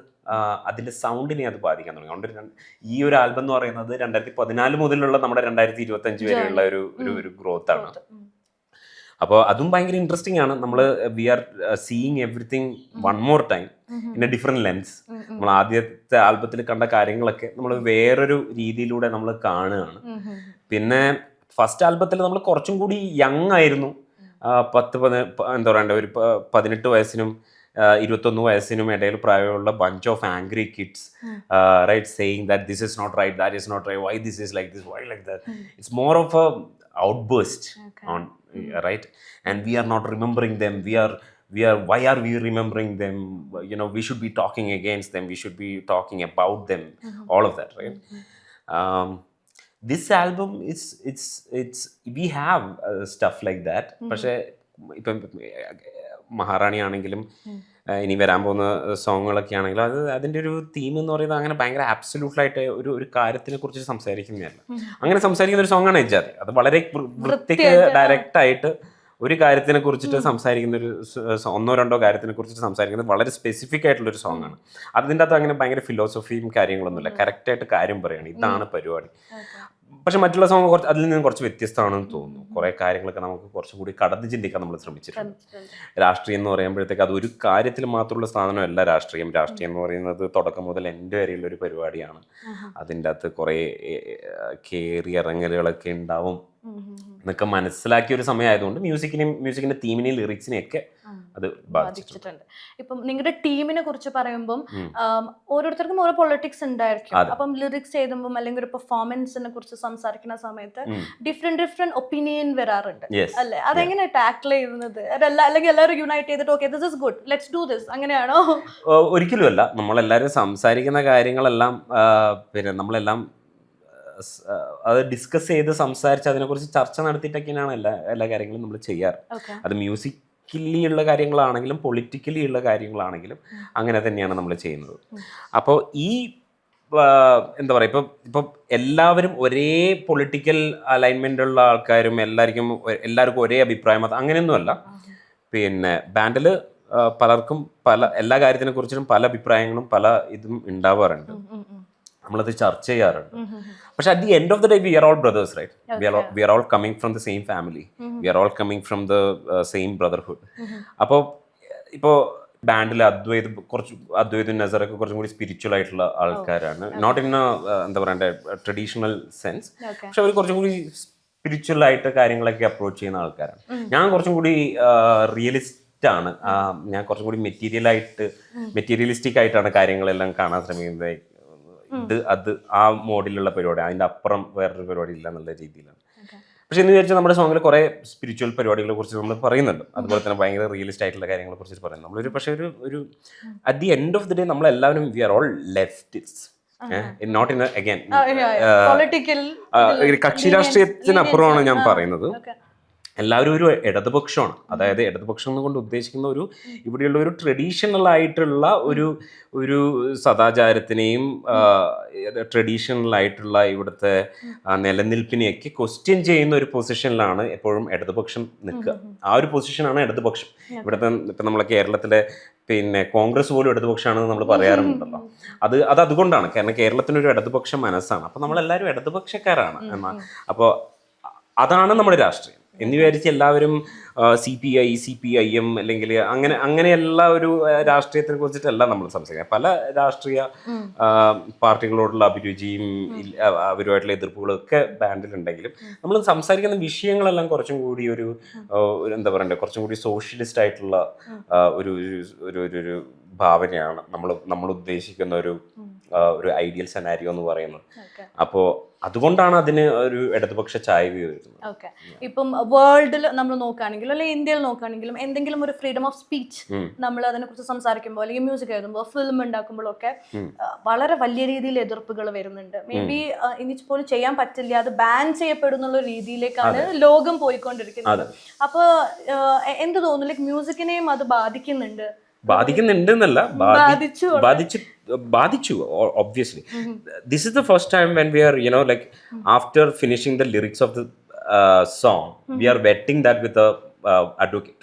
അതിൻ്റെ സൗണ്ടിനെ അത് ബാധിക്കാൻ തുടങ്ങി. അതുകൊണ്ട് ഈ ഒരു ആൽബം എന്ന് പറയുന്നത് 2014 മുതലുള്ള നമ്മുടെ 2025 വരെയുള്ള ഒരു ഗ്രോത്ത് ആണ്. അപ്പോൾ അതും ഭയങ്കര ഇൻട്രസ്റ്റിംഗ് ആണ്. നമ്മൾ we are seeing everything one more time in a different lens. നമ്മൾ ആദ്യത്തെ ആൽബത്തിൽ കണ്ട കാര്യങ്ങളൊക്കെ നമ്മൾ വേറൊരു രീതിയിലൂടെ നമ്മൾ കാണുകയാണ്. പിന്നെ ഫസ്റ്റ് ആൽബത്തിൽ നമ്മൾ കുറച്ചും കൂടി യങ് ആയിരുന്നു. എന്താ പറയണ്ടേ, ഒരു 18 വയസ്സിനും 21 വയസ്സിനും ഇടയിൽ പ്രായമുള്ള bunch of angry kids, right, saying that this is not right, that is not right, why this is like this, why like that. It's more of a outburst on, right, and we are not remembering them, we are why are we remembering them, you know, we should be talking against them, we should be talking about them, all of that, right. This album it's we have stuff like that. പക്ഷേ ഇപ്പം മഹാറാണി ആണെങ്കിലും ഇനി വരാൻ പോകുന്ന സോങ്ങുകളൊക്കെ ആണെങ്കിലും അതിൻ്റെ ഒരു theme എന്ന് പറയുന്നത് അങ്ങനെ ഭയങ്കര ആബ്സല്യൂട്ടായിട്ട് ഒരു കാര്യത്തിനെ കുറിച്ച് സംസാരിക്കുന്നതല്ല. അങ്ങനെ സംസാരിക്കുന്ന ഒരു സോങ്ങാണ് എജാതി. അത് വളരെ വൃത്തിക്ക് ഡയറക്റ്റായിട്ട് ഒരു കാര്യത്തിനെ കുറിച്ചിട്ട് സംസാരിക്കുന്ന ഒരു 1-2 കാര്യത്തിനെ കുറിച്ചിട്ട് സംസാരിക്കുന്നത് വളരെ സ്പെസിഫിക് ആയിട്ടുള്ളൊരു സോങ്ങാണ്. അതിൻ്റെ അകത്ത് അങ്ങനെ ഭയങ്കര ഫിലോസഫിയും കാര്യങ്ങളൊന്നുമില്ല, കറക്റ്റായിട്ട് കാര്യം പറയുകയാണ്, ഇതാണ് പരിപാടി. പക്ഷെ മറ്റുള്ള സോങ് അതിൽ നിന്ന് കുറച്ച് വ്യത്യസ്തമാണെന്ന് തോന്നുന്നു. കുറേ കാര്യങ്ങളൊക്കെ നമുക്ക് കുറച്ചും കൂടി കടന്ന് ചിന്തിക്കാൻ നമ്മൾ ശ്രമിച്ചിട്ടുണ്ട്. രാഷ്ട്രീയം എന്ന് പറയുമ്പോഴത്തേക്ക് അത് ഒരു കാര്യത്തിൽ മാത്രമുള്ള സാധനമല്ല. രാഷ്ട്രീയം എന്ന് പറയുന്നത് തുടക്കം മുതൽ എൻ്റെ വരെയുള്ള ഒരു പരിപാടിയാണ്. അതിൻ്റെ അകത്ത് കുറേ കയറി ഇറങ്ങലുകളൊക്കെ ഉണ്ടാവും എന്നൊക്കെ മനസ്സിലാക്കിയ ഒരു സമയമായതുകൊണ്ട് മ്യൂസിക്കിന്റെ തീമിനെയും ലിറിക്സിനെയൊക്കെ അത് ബാധിച്ചിട്ടുണ്ട്. ഇപ്പം നിങ്ങളുടെ ടീമിനെ കുറിച്ച് പറയുമ്പം ഓരോരുത്തർക്കും ഓരോ പൊളിറ്റിക്സ് ഉണ്ടായിരിക്കും. അപ്പം ലിറിക്സ് എഴുതുമ്പോൾ അല്ലെങ്കിൽ ഒരു പെർഫോമൻസിനെ കുറിച്ച് സംസാരിക്കുന്ന സമയത്ത് ഡിഫറെന്റ് ഒപ്പീനിയൻ വരാറുണ്ട് അല്ലെ? അതെങ്ങനെ ടാക്കിൾ ചെയ്യുന്നത്? അല്ലെങ്കിൽ എല്ലാവരും യുണൈറ്റ് ചെയ്തിട്ട് okay this is good, let's do this, അങ്ങനെയാണോ? ഒരിക്കലും അല്ല. നമ്മളെല്ലാവരും സംസാരിക്കുന്ന കാര്യങ്ങളെല്ലാം പിന്നെ നമ്മളെല്ലാം അത് ഡിസ്കസ് ചെയ്ത് സംസാരിച്ച് അതിനെക്കുറിച്ച് ചർച്ച നടത്തിയിട്ടൊക്കെയാണ് എല്ലാ കാര്യങ്ങളും നമ്മൾ ചെയ്യാറ്. അത് മ്യൂസിക്കലി ഉള്ള കാര്യങ്ങളാണെങ്കിലും പൊളിറ്റിക്കലി ഉള്ള കാര്യങ്ങളാണെങ്കിലും അങ്ങനെ തന്നെയാണ് നമ്മൾ ചെയ്യുന്നത്. അപ്പോൾ ഈ എന്താ പറയുക, ഇപ്പം എല്ലാവരും ഒരേ പൊളിറ്റിക്കൽ അലൈൻമെൻ്റ് ഉള്ള ആൾക്കാരും എല്ലാവർക്കും ഒരേ അഭിപ്രായം അങ്ങനെയൊന്നുമല്ല. പിന്നെ ബാൻഡിൽ പലർക്കും എല്ലാ കാര്യത്തിനെ കുറിച്ചിട്ടും പല അഭിപ്രായങ്ങളും പല ഇതും ഉണ്ടാവാറുണ്ട്. നമ്മളത് ചർച്ച ചെയ്യാറുണ്ട്. പക്ഷെ at the end of the day we are all brothers, right? We are all coming from the same family, we are all coming from the same brotherhood. ഇപ്പോൾ ബാൻഡിൽ അദ്വൈതും നസറൊക്കെ കുറച്ചും കൂടി സ്പിരിച്വൽ ആയിട്ടുള്ള ആൾക്കാരാണ്. നോട്ട് ഇൻ എന്താ പറയണ്ടേ ട്രഡീഷണൽ സെൻസ്, പക്ഷെ അവർ കുറച്ചും കൂടി സ്പിരിച്വൽ ആയിട്ട് കാര്യങ്ങളൊക്കെ അപ്രോച്ച് ചെയ്യുന്ന ആൾക്കാരാണ്. ഞാൻ കുറച്ചും കൂടി റിയലിസ്റ്റ് ആണ്. ഞാൻ കുറച്ചും കൂടി മെറ്റീരിയലിസ്റ്റിക് ആയിട്ടാണ് കാര്യങ്ങളെല്ലാം കാണാൻ ശ്രമിക്കുന്നത്. അത് ആ മോഡിലുള്ള പരിപാടി, അതിൻ്റെ അപ്പുറം വേറൊരു പരിപാടി ഇല്ല എന്നുള്ള രീതിയിലാണ്. പക്ഷെ എന്ന് വിചാരിച്ചാൽ നമ്മുടെ സോങ്ങിൽ കുറേ സ്പിരിച്വൽ പരിപാടികളെ കുറിച്ച് നമ്മൾ പറയുന്നുണ്ട്. അതുപോലെ തന്നെ ഭയങ്കര റിയലിസ്റ്റ് ആയിട്ടുള്ള കാര്യങ്ങളെ കുറിച്ച് പറയുന്നത് നമ്മളൊരു പക്ഷേ ഒരു at the end of the day നമ്മളെല്ലാവരും we are all leftist, not in again കക്ഷി രാഷ്ട്രീയത്തിനപ്പുറമാണ് ഞാൻ പറയുന്നത്. എല്ലാവരും ഒരു ഇടതുപക്ഷമാണ്. അതായത് ഇടതുപക്ഷം കൊണ്ട് ഉദ്ദേശിക്കുന്ന ഇവിടെയുള്ള ഒരു ട്രഡീഷണൽ ആയിട്ടുള്ള ഒരു സദാചാരത്തിനെയും ട്രഡീഷണൽ ആയിട്ടുള്ള ഇവിടുത്തെ നിലനിൽപ്പിനെയൊക്കെ ക്വസ്റ്റ്യൻ ചെയ്യുന്ന ഒരു പൊസിഷനിലാണ് എപ്പോഴും ഇടതുപക്ഷം നിൽക്കുക. ആ ഒരു പൊസിഷനാണ് ഇടതുപക്ഷം. ഇവിടുത്തെ ഇപ്പം നമ്മളെ കേരളത്തിലെ പിന്നെ കോൺഗ്രസ് പോലും ഇടതുപക്ഷമാണെന്ന് നമ്മൾ പറയാറുണ്ടല്ലോ. അത് അതുകൊണ്ടാണ്, കാരണം കേരളത്തിനൊരു ഇടതുപക്ഷ മനസ്സാണ്. അപ്പോൾ നമ്മളെല്ലാവരും ഇടതുപക്ഷക്കാരാണ്. അപ്പോൾ അതാണ് നമ്മുടെ രാഷ്ട്രീയം. എന്ന് വിചാരിച്ച് എല്ലാവരും CPI CPIM അല്ലെങ്കിൽ അങ്ങനെയുള്ള ഒരു രാഷ്ട്രീയത്തിനെ കുറിച്ചിട്ടല്ല നമ്മൾ സംസാരിക്കുന്നത്. പല രാഷ്ട്രീയ പാർട്ടികളോടുള്ള അഭിരുചിയും അവരുമായിട്ടുള്ള എതിർപ്പുകളും ഒക്കെ ബാൻഡിലുണ്ടെങ്കിലും നമ്മൾ സംസാരിക്കുന്ന വിഷയങ്ങളെല്ലാം കുറച്ചും കൂടി ഒരു എന്താ പറയണ്ടേ, കുറച്ചും കൂടി സോഷ്യലിസ്റ്റ് ആയിട്ടുള്ള ഒരു ഒരു ഭാവനയാണ് നമ്മൾ ഉദ്ദേശിക്കുന്ന ഒരു ഐഡിയൽ സെനാരിയോ എന്ന് പറയുന്നത്. അപ്പോൾ അതുകൊണ്ടാണ് അതിന് ഒരു ഇടതുപക്ഷ ചായ്വ് വരുന്നത്. ഓക്കെ, ഇപ്പം വേൾഡിൽ നമ്മൾ നോക്കുകയാണെങ്കിലും അല്ലെങ്കിൽ ഇന്ത്യയിൽ നോക്കുകയാണെങ്കിലും എന്തെങ്കിലും ഒരു ഫ്രീഡം ഓഫ് സ്പീച്ച് നമ്മൾ അതിനെക്കുറിച്ച് സംസാരിക്കുമ്പോൾ അല്ലെങ്കിൽ മ്യൂസിക് എഴുതുമ്പോൾ ഫിലിം ഉണ്ടാക്കുമ്പോഴൊക്കെ വളരെ വലിയ രീതിയിൽ എതിർപ്പുകൾ വരുന്നുണ്ട്. മേ ബി ഇനി പോലും ചെയ്യാൻ പറ്റില്ല, അത് ബാൻ ചെയ്യപ്പെടുന്നുള്ള രീതിയിലേക്കാണ് ലോകം പോയിക്കൊണ്ടിരിക്കുന്നത്. അപ്പോൾ എന്ത് തോന്നുന്നു, ലൈക്ക് മ്യൂസിക്കിനെയും അത് ബാധിക്കുന്നുണ്ടെന്നല്ല, ബാധിച്ചു obviously. This is the first time when we are, like after finishing the lyrics of the song, we are vetting that with a advocate.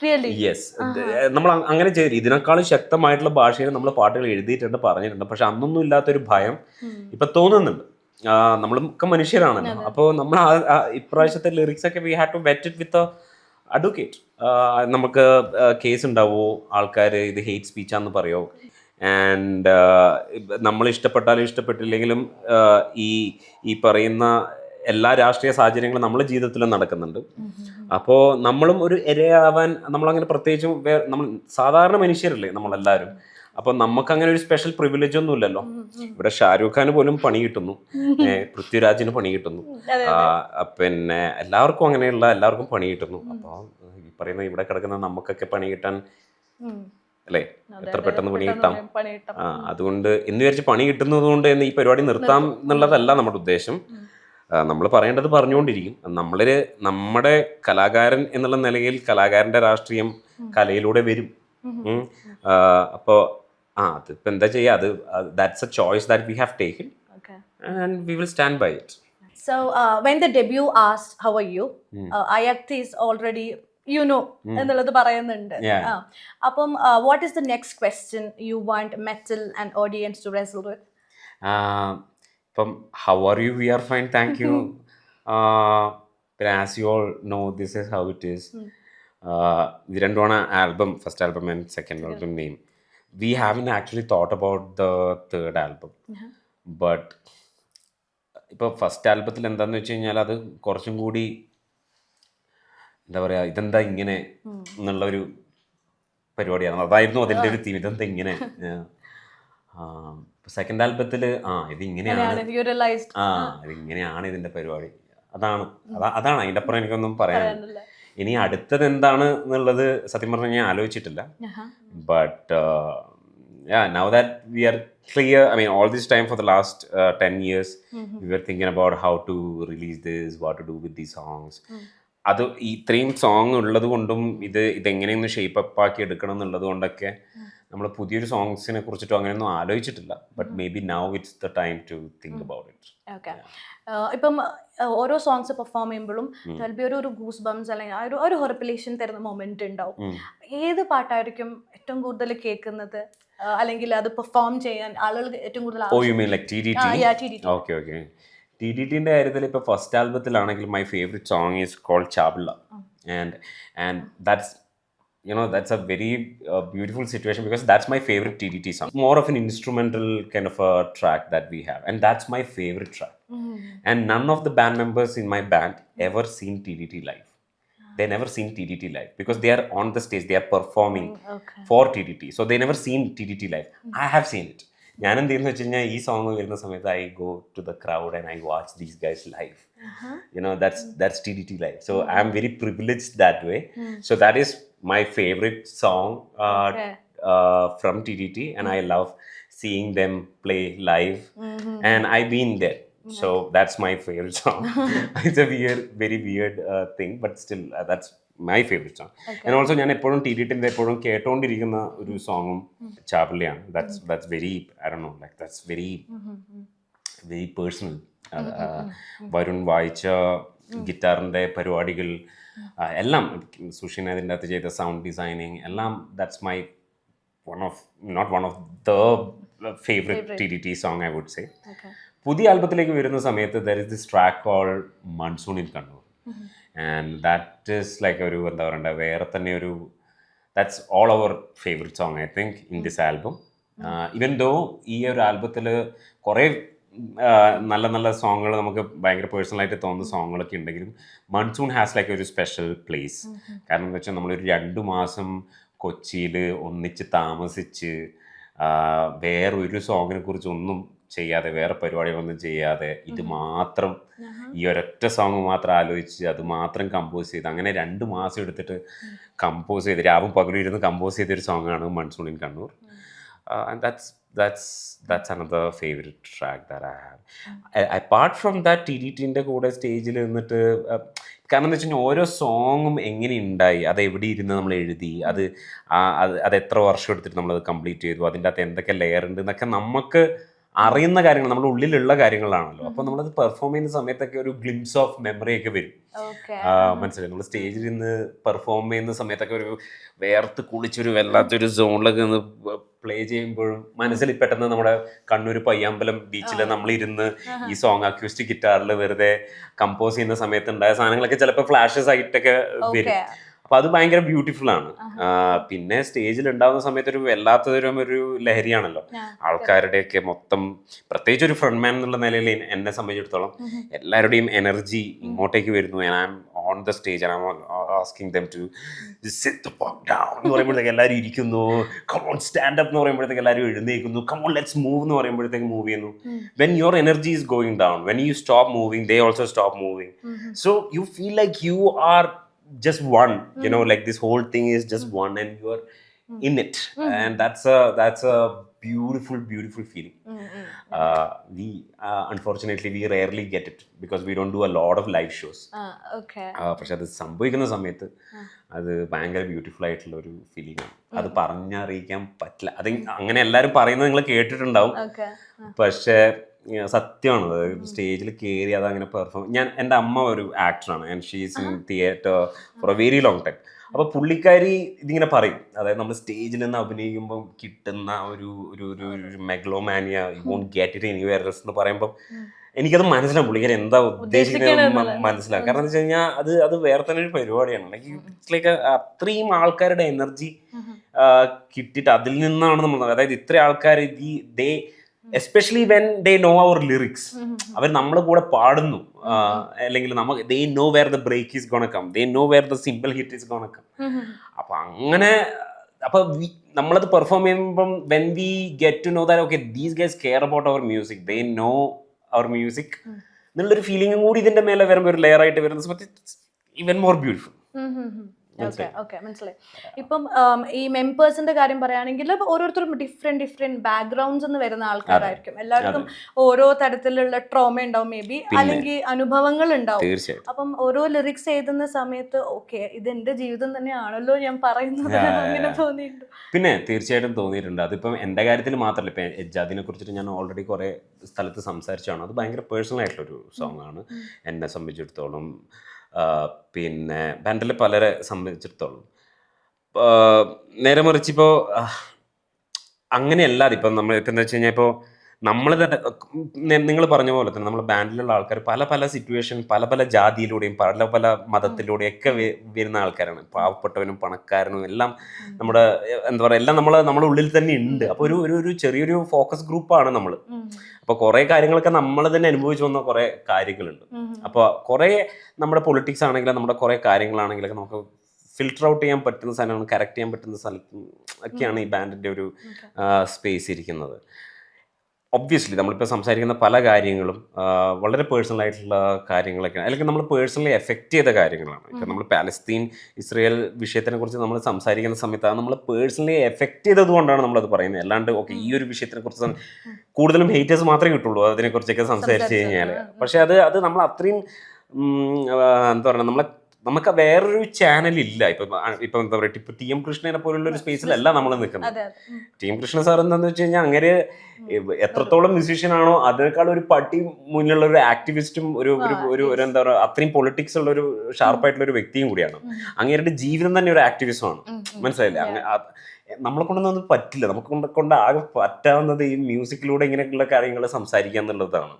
Really? Yes. നമ്മൾ അങ്ങനെ ചെയ്തു. ഇതിനേക്കാളും ശക്തമായിട്ടുള്ള ഭാഷയിൽ നമ്മൾ പാട്ടുകൾ എഴുതിയിട്ടുണ്ട്, പറഞ്ഞിട്ടുണ്ട്. പക്ഷെ അന്നൊന്നും ഇല്ലാത്തൊരു ഭയം ഇപ്പൊ തോന്നുന്നുണ്ട്. നമ്മളൊക്കെ മനുഷ്യരാണല്ലോ. അപ്പോൾ നമ്മൾ ഇപ്രാവശ്യത്തെ ലിറിക്സ് ഒക്കെ we had to vet it with a advocate. നമുക്ക് കേസ് ഉണ്ടാവുമോ, ആൾക്കാർ ഇത് ഹെയ്റ്റ് സ്പീച്ചാന്ന് പറയുമോ, ആൻഡ് നമ്മൾ ഇഷ്ടപ്പെട്ടാലും ഇഷ്ടപ്പെട്ടില്ലെങ്കിലും ഈ പറയുന്ന എല്ലാ രാഷ്ട്രീയ സാഹചര്യങ്ങളും നമ്മുടെ ജീവിതത്തിലും നടക്കുന്നുണ്ട്. അപ്പോൾ നമ്മളും ഒരു ഇരയാവാൻ നമ്മളങ്ങനെ പ്രത്യേകിച്ചും നമ്മൾ സാധാരണ മനുഷ്യരല്ലേ നമ്മളെല്ലാവരും. അപ്പൊ നമുക്ക് അങ്ങനെ ഒരു സ്പെഷ്യൽ പ്രിവിലേജ് ഒന്നും ഇല്ലല്ലോ. ഇവിടെ ഷാരൂഖ് ഖാന് പോലും പണി കിട്ടുന്നു, പൃഥ്വിരാജിന് പണി കിട്ടുന്നു, പിന്നെ എല്ലാവർക്കും പണി കിട്ടുന്നു. അപ്പൊ ഈ പറയുന്ന ഇവിടെ കിടക്കുന്ന നമുക്കൊക്കെ പണി കിട്ടാൻ അല്ലേ, എത്ര പെട്ടെന്ന് പണി കിട്ടാം. അതുകൊണ്ട് എന്ന് വിചാരിച്ച് പണി കിട്ടുന്നത് കൊണ്ട് ഈ പരിപാടി നിർത്താം എന്നുള്ളതല്ല നമ്മുടെ ഉദ്ദേശം. നമ്മൾ പറയേണ്ടത് പറഞ്ഞുകൊണ്ടിരിക്കും. നമ്മുടെ കലാകാരൻ എന്നുള്ള നിലയിൽ കലാകാരന്റെ രാഷ്ട്രീയം കലയിലൂടെ വരും. അപ്പോൾ അതിപ്പോൾ എന്താ ചെയ്യുക, that's a choice that we have taken, and we will stand by it. So when the debut asked how are you, Ayakthi is already എന്നുള്ളത് പറയുന്നുണ്ട്. അപ്പം what is the next question you want metal and audience to wrestle with? ഇപ്പം how are you, we are fine, thank you. But as you all know, this is how it is. ഇത് രണ്ടുമാണ് album, first album and second album name. We haven't actually thought about the third album. But ഇപ്പോൾ first ആൽബത്തിൽ എന്താണെന്ന് വെച്ച് കഴിഞ്ഞാൽ അത് കുറച്ചും കൂടി എന്താ പറയുക, ഇതെന്താ ഇങ്ങനെ എന്നുള്ളൊരു പരിപാടിയാണ്. അതായിരുന്നു അതിൻ്റെ ഒരു തീം, ഇതെന്താ ഇങ്ങനെ. സെക്കൻഡ് ആൽബത്തിൽ ഇതിങ്ങനെയാണ് ഇതിൻ്റെ പരിപാടി. അതാണ് അതിൻ്റെ അപ്പുറം എനിക്കൊന്നും പറയാനില്ല. ഇനി അടുത്തത് എന്താണ് എന്നുള്ളത് സത്യം പറഞ്ഞാൽ ഞാൻ ആലോചിച്ചിട്ടില്ല. But now that we are clear, I mean all this time for the last 10 years we were thinking about how to release this, what to do with these songs. അത് ഇത്രയും സോങ് ഉള്ളത് കൊണ്ടും ഇതെങ്ങനെയൊന്ന് ഷേപ്പ് അപ്പ് ആക്കി എടുക്കണം എന്നുള്ളത് കൊണ്ടൊക്കെ നമ്മൾ പുതിയൊരു സോങ്സിനെ കുറിച്ചിട്ടോ അങ്ങനെയൊന്നും ആലോചിച്ചിട്ടില്ല. But maybe now it's the time to think about it. Okay, ഇപ്പം ഓരോ സോങ്സ് പെർഫോം ചെയ്യുമ്പോഴും ഒരു ഗൂസ് ബംസ് അല്ലെങ്കിൽ ഒരു ഹൊറപ്പിലേഷൻ തരുന്ന മൊമെന്റ് ഉണ്ടാവും. ഏത് പാട്ടായിരിക്കും ഏറ്റവും കൂടുതൽ കേൾക്കുന്നത്, അല്ലെങ്കിൽ അത് പെർഫോം ചെയ്യാൻ ആളുകൾക്ക് ഏറ്റവും കൂടുതൽ? TDTന്റെ കാര്യത്തിൽ ഇപ്പോൾ ഫസ്റ്റ് ആൽബത്തിലാണെങ്കിൽ my favourite song is called ചാബിള്ള, and that's a very beautiful situation because that's my favorite TDT song. More of an instrumental kind of a track that we have, and that's my favorite track. And none of the band members in my band ever seen TDT live. They never seen TDT live because they are on the stage, they are performing for TDT, so they never seen TDT live. I have seen it. ഞാൻ എന്ത് ചെയ്യുന്ന വെച്ച് കഴിഞ്ഞാൽ ഈ song വരുന്ന സമയത്ത് I go to the crowd and I watch these guys live. That's TDT live. So I am very privileged that way. So that is my favorite song from TDT, and I love seeing them play live. And I've been there. So that's my favorite song. It's a very weird thing, but still that's my favorite song. And also ഞാൻ എപ്പോഴും TDTന്റെ എപ്പോഴും കേട്ടോണ്ടിരിക്കുന്ന ഒരു സോങ്ങും ചാബിള്ളയാണ്. That's very, I don't know, like that's very personal. Varun വായിച്ച ഗിറ്റാറിന്റെ പരിപാടികൾ എല്ലാം, സുഷിൻ അതിൻ്റെ അകത്ത് ചെയ്ത സൗണ്ട് ഡിസൈനിങ് എല്ലാം, that's my not one of the favorite TDT song I would say. പുതിയ ആൽബത്തിലേക്ക് വരുന്ന സമയത്ത് there is this track called Monsoon in Kannur. And that is like ഒരു എന്താ പറയണ്ട വേറെ തന്നെ ഒരു that's all our favourite song I think in this album. Even though ഈ ഒരു ആൽബത്തിൽ കുറേ നല്ല നല്ല സോങ്ങുകൾ നമുക്ക് ഭയങ്കര പേഴ്സണലായിട്ട് തോന്നുന്ന സോങ്ങുകളൊക്കെ ഉണ്ടെങ്കിലും മൺസൂൺ ഹാസ് ലൈക്ക് ഒരു സ്പെഷ്യൽ പ്ലേസ്. കാരണം എന്താ വെച്ചാൽ നമ്മളൊരു 2 മാസം കൊച്ചിയിൽ ഒന്നിച്ച് താമസിച്ച് വേറൊരു സോങ്ങിനെ കുറിച്ച് ഒന്നും ചെയ്യാതെ വേറെ പരിപാടികളൊന്നും ചെയ്യാതെ ഇത് മാത്രം ഈ ഒരൊറ്റ സോങ് മാത്രം ആലോചിച്ച് അത് മാത്രം കമ്പോസ് ചെയ്ത് അങ്ങനെ 2 മാസം എടുത്തിട്ട് കമ്പോസ് ചെയ്ത് രാവും പകലും ഇരുന്ന് കമ്പോസ് ചെയ്തൊരു സോങ്ങാണ് monsoon in Kannur. And that's another favorite track that I have. Apart from that, TDTന്റെ കൂടെ സ്റ്റേജിൽ നിന്നിട്ട് കാരണം എന്താ വെച്ച് കഴിഞ്ഞാൽ ഓരോ സോങ്ങും എങ്ങനെ ഉണ്ടായി, അത് എവിടെ ഇരുന്ന് നമ്മൾ എഴുതി, അത് എത്ര വർഷം എടുത്തിട്ട് നമ്മളത് കംപ്ലീറ്റ് ചെയ്തു, അതിൻ്റെ അകത്ത് എന്തൊക്കെ ലെയർ ഉണ്ട് എന്നൊക്കെ നമുക്ക് അറിയുന്ന കാര്യങ്ങൾ, നമ്മുടെ ഉള്ളിലുള്ള കാര്യങ്ങളാണല്ലോ. അപ്പോൾ നമ്മളത് പെർഫോം ചെയ്യുന്ന സമയത്തൊക്കെ ഒരു ഗ്ലിംസ് ഓഫ് മെമ്മറി ഒക്കെ വരും. മനസ്സിലായി, നമ്മൾ സ്റ്റേജിൽ നിന്ന് പെർഫോം ചെയ്യുന്ന സമയത്തൊക്കെ ഒരു വേർത്ത് കുളിച്ചൊരു വല്ലാത്തൊരു സോണിലൊക്കെ നിന്ന് പ്ലേ ചെയ്യുമ്പോഴും മനസ്സിൽ പെട്ടെന്ന് നമ്മുടെ കണ്ണൂർ പയ്യാമ്പലം ബീച്ചിൽ നമ്മളിരുന്ന് ഈ സോങ് അക്യൂസ്റ്റിക് ഗിറ്റാറിൽ വെറുതെ കമ്പോസ് ചെയ്യുന്ന സമയത്ത് ഉണ്ടായ സാധനങ്ങളൊക്കെ ചിലപ്പോൾ ഫ്ലാഷസ് ആയിട്ടൊക്കെ വരും. അപ്പൊ അത് ഭയങ്കര ബ്യൂട്ടിഫുൾ ആണ്. പിന്നെ സ്റ്റേജിൽ ഉണ്ടാവുന്ന സമയത്ത് ഒരു വല്ലാത്തതരം ഒരു ലഹരിയാണല്ലോ ആൾക്കാരുടെയൊക്കെ മൊത്തം, പ്രത്യേകിച്ച് ഒരു ഫ്രണ്ട്മാൻ എന്നുള്ള നിലയിൽ എന്നെ സംബന്ധിച്ചിടത്തോളം എല്ലാവരുടെയും എനർജി ഇങ്ങോട്ടേക്ക് വരുന്നു. I am on the stage and I am asking them to sit the fuck down എന്ന് പറയുമ്പോഴത്തേക്ക് എല്ലാവരും ഇരിക്കുന്നു, കം ഓൺ സ്റ്റാൻഡ് അപ്പ് എന്ന് പറയുമ്പോഴത്തേക്ക് എല്ലാവരും എഴുന്നേൽക്കുന്നു, കം ഓൺ ലെറ്റ്സ് മൂവ് എന്ന് പറയുമ്പോഴത്തേക്ക് മൂവ് ചെയ്യുന്നു. When your energy is going down, when you stop moving they also stop moving. So you feel like you are just one, you know, like this whole thing is just one and you are in it. And that's a beautiful feeling. We unfortunately we rarely get it because we don't do a lot of live shows. പക്ഷെ അത് സംഭവിക്കുന്ന സമയത്ത് അത് ഭയങ്കര beautiful ആയിട്ടുള്ള ഒരു feeling ആണ്. അത് പറഞ്ഞറിയിക്കാൻ പറ്റില്ല. അത് അങ്ങനെ എല്ലാവരും പറയുന്നത് നിങ്ങൾ കേട്ടിട്ടുണ്ടാവും, പക്ഷെ സത്യമാണ്. സ്റ്റേജിൽ കയറി അതങ്ങനെ പെർഫോം, എൻ്റെ അമ്മ ഒരു ആക്ടറാണ് and she's in theatre for a very long time. അപ്പോൾ പുള്ളിക്കാരി ഇതിങ്ങനെ പറയും, അതായത് നമ്മൾ സ്റ്റേജിൽ നിന്ന് അഭിനയിക്കുമ്പോൾ കിട്ടുന്ന ഒരു megalomania you won't get it anywhere else എന്ന് പറയുമ്പോൾ എനിക്കത് മനസ്സിലാവും പുള്ളിക്കാരി എന്താ ഉദ്ദേശിക്കുന്നത് മനസ്സിലാവും. കാരണം എന്താ വെച്ച് കഴിഞ്ഞാൽ അത് വേറെ തന്നെ ഒരു പരിപാടിയാണ്. ലൈക്ക് അത്രയും ആൾക്കാരുടെ എനർജി കിട്ടിയിട്ട് അതിൽ നിന്നാണ് നമ്മൾ, അതായത് ഇത്ര ആൾക്കാർ they especially when they know our lyrics, അവർ നമ്മളെ കൂടെ പാടുന്നു, അല്ലെങ്കിൽ they know where the break is gonna come, they know where the simple hit is gonna come. അപ്പൊ അങ്ങനെ നമ്മളത് പെർഫോം ചെയ്യുമ്പം when we get to know that okay these guys care about our music, they know our music എന്നുള്ളൊരു ഫീലിംഗും കൂടി ഇതിന്റെ മേലെ വരുമ്പോൾ ഒരു ലെയർ ആയിട്ട് വരുന്ന സമയത്ത് ഈവൻ മോർ ബ്യൂട്ടിഫുൾ. മനസ്സിലായി. ഇപ്പം ഈ മെമ്പേഴ്സിന്റെ കാര്യം പറയുകയാണെങ്കിൽ ഓരോരുത്തരും ഡിഫറെന്റ് ബാക്ക്ഗ്രൗണ്ട്സ് എന്ന് വരുന്ന ആൾക്കാരായിരിക്കും. എല്ലാവർക്കും ഓരോ തരത്തിലുള്ള ട്രോമ ഉണ്ടാവും, മേ ബി, അല്ലെങ്കിൽ അനുഭവങ്ങൾ ഉണ്ടാവും. അപ്പം ഓരോ ലിറിക്സ് എഴുതുന്ന സമയത്ത് ഓക്കെ ഇത് എന്റെ ജീവിതം തന്നെയാണല്ലോ ഞാൻ പറയുന്നത്, അങ്ങനെ തോന്നിയിട്ടുണ്ട്. പിന്നെ തീർച്ചയായിട്ടും തോന്നിയിട്ടുണ്ട്. അതിപ്പം എൻ്റെ കാര്യത്തിൽ മാത്രമല്ല, ഇപ്പം എജാദിനെ കുറിച്ചിട്ട് ഞാൻ ഓൾറെഡി കുറേ സ്ഥലത്ത് സംസാരിച്ചാണ്. അത് ഭയങ്കര പേഴ്സണൽ ആയിട്ടുള്ളൊരു സോങ് ആണ് എന്നെ സംബന്ധിച്ചിടത്തോളം, പിന്നെ ബാൻഡിൽ പലരെ സംബന്ധിച്ചിടത്തോളം. നേരെ മറിച്ച് ഇപ്പോൾ അങ്ങനെയല്ലാതെ ഇപ്പം നമ്മൾ എന്താ വെച്ച് കഴിഞ്ഞാൽ ഇപ്പോൾ നമ്മൾ തന്നെ നിങ്ങൾ പറഞ്ഞ പോലെ തന്നെ നമ്മൾ ബാൻഡിലുള്ള ആൾക്കാർ പല സിറ്റുവേഷൻ പല ജാതിയിലൂടെയും പല മതത്തിലൂടെയൊക്കെ വരുന്ന ആൾക്കാരാണ്. പാവപ്പെട്ടവനും പണക്കാരനും എല്ലാം നമ്മുടെ എന്താ പറയുക എല്ലാം നമ്മുടെ ഉള്ളിൽ തന്നെ ഉണ്ട്. അപ്പോൾ ഒരു ചെറിയൊരു ഫോക്കസ് ഗ്രൂപ്പാണ് നമ്മൾ. അപ്പോൾ കുറേ കാര്യങ്ങളൊക്കെ നമ്മൾ തന്നെ അനുഭവിച്ചു വന്ന കുറേ കാര്യങ്ങളുണ്ട്. അപ്പോൾ കുറേ നമ്മുടെ പൊളിറ്റിക്സ് ആണെങ്കിലും നമ്മുടെ കുറേ കാര്യങ്ങളാണെങ്കിലൊക്കെ നമുക്ക് ഫിൽട്ടർ ഔട്ട് ചെയ്യാൻ പറ്റുന്ന സാധനമാണ്, കറക്റ്റ് ചെയ്യാൻ പറ്റുന്ന സ്ഥലത്ത് ഒക്കെയാണ് ഈ ബാൻഡിൻ്റെ ഒരു സ്പേസ് ഇരിക്കുന്നത്. ഒബ്വിയസ്ലി നമ്മളിപ്പോൾ സംസാരിക്കുന്ന പല കാര്യങ്ങളും വളരെ പേഴ്സണൽ ആയിട്ടുള്ള കാര്യങ്ങളൊക്കെയാണ്, അല്ലെങ്കിൽ നമ്മൾ പേഴ്സണലി എഫക്റ്റ് ചെയ്ത കാര്യങ്ങളാണ്. ഇപ്പം നമ്മൾ പാലസ്തീൻ ഇസ്രയേൽ വിഷയത്തിനെ കുറിച്ച് നമ്മൾ സംസാരിക്കുന്ന സമയത്ത് അത് നമ്മൾ പേഴ്സണലി എഫക്റ്റ് ചെയ്തത് കൊണ്ടാണ് നമ്മളത് പറയുന്നത്. അല്ലാണ്ട് ഓക്കെ ഈ ഒരു വിഷയത്തിനെ കുറിച്ച് കൂടുതലും ഹേറ്റേഴ്സ് മാത്രമേ കിട്ടുള്ളൂ അതിനെക്കുറിച്ചൊക്കെ സംസാരിച്ച് കഴിഞ്ഞാൽ. പക്ഷെ അത് നമ്മൾ അത്രയും എന്താ പറയുക, നമുക്ക് വേറൊരു ചാനലില്ല. ഇപ്പം എന്താ പറയുക, ഇപ്പം ടി എം കൃഷ്ണനെ പോലുള്ള ഒരു സ്പേസിലല്ല നമ്മൾ നിൽക്കുന്നത്. ടി എം കൃഷ്ണ സാർ എന്താണെന്ന് വെച്ച് കഴിഞ്ഞാൽ അങ്ങനെ എത്രത്തോളം മ്യൂസീഷ്യൻ ആണോ അതിനേക്കാൾ ഒരു പട്ടി മുന്നിലുള്ള ഒരു ആക്ടിവിസ്റ്റും ഒരു എന്താ പറയുക അത്രയും പൊളിറ്റിക്സ് ഉള്ള ഒരു ഷാർപ്പായിട്ടുള്ള ഒരു വ്യക്തിയും കൂടിയാണ്. അങ്ങേരുടെ ജീവിതം തന്നെ ഒരു ആക്ടിവിസമാണ്. മനസ്സിലായില്ലേ? നമ്മളെ കൊണ്ടൊന്നും പറ്റില്ല. നമുക്ക് കൊണ്ട് ആകെ പറ്റാവുന്നത് ഈ മ്യൂസിക്കിലൂടെ ഇങ്ങനെയുള്ള കാര്യങ്ങൾ സംസാരിക്കുക എന്നുള്ളതാണ്.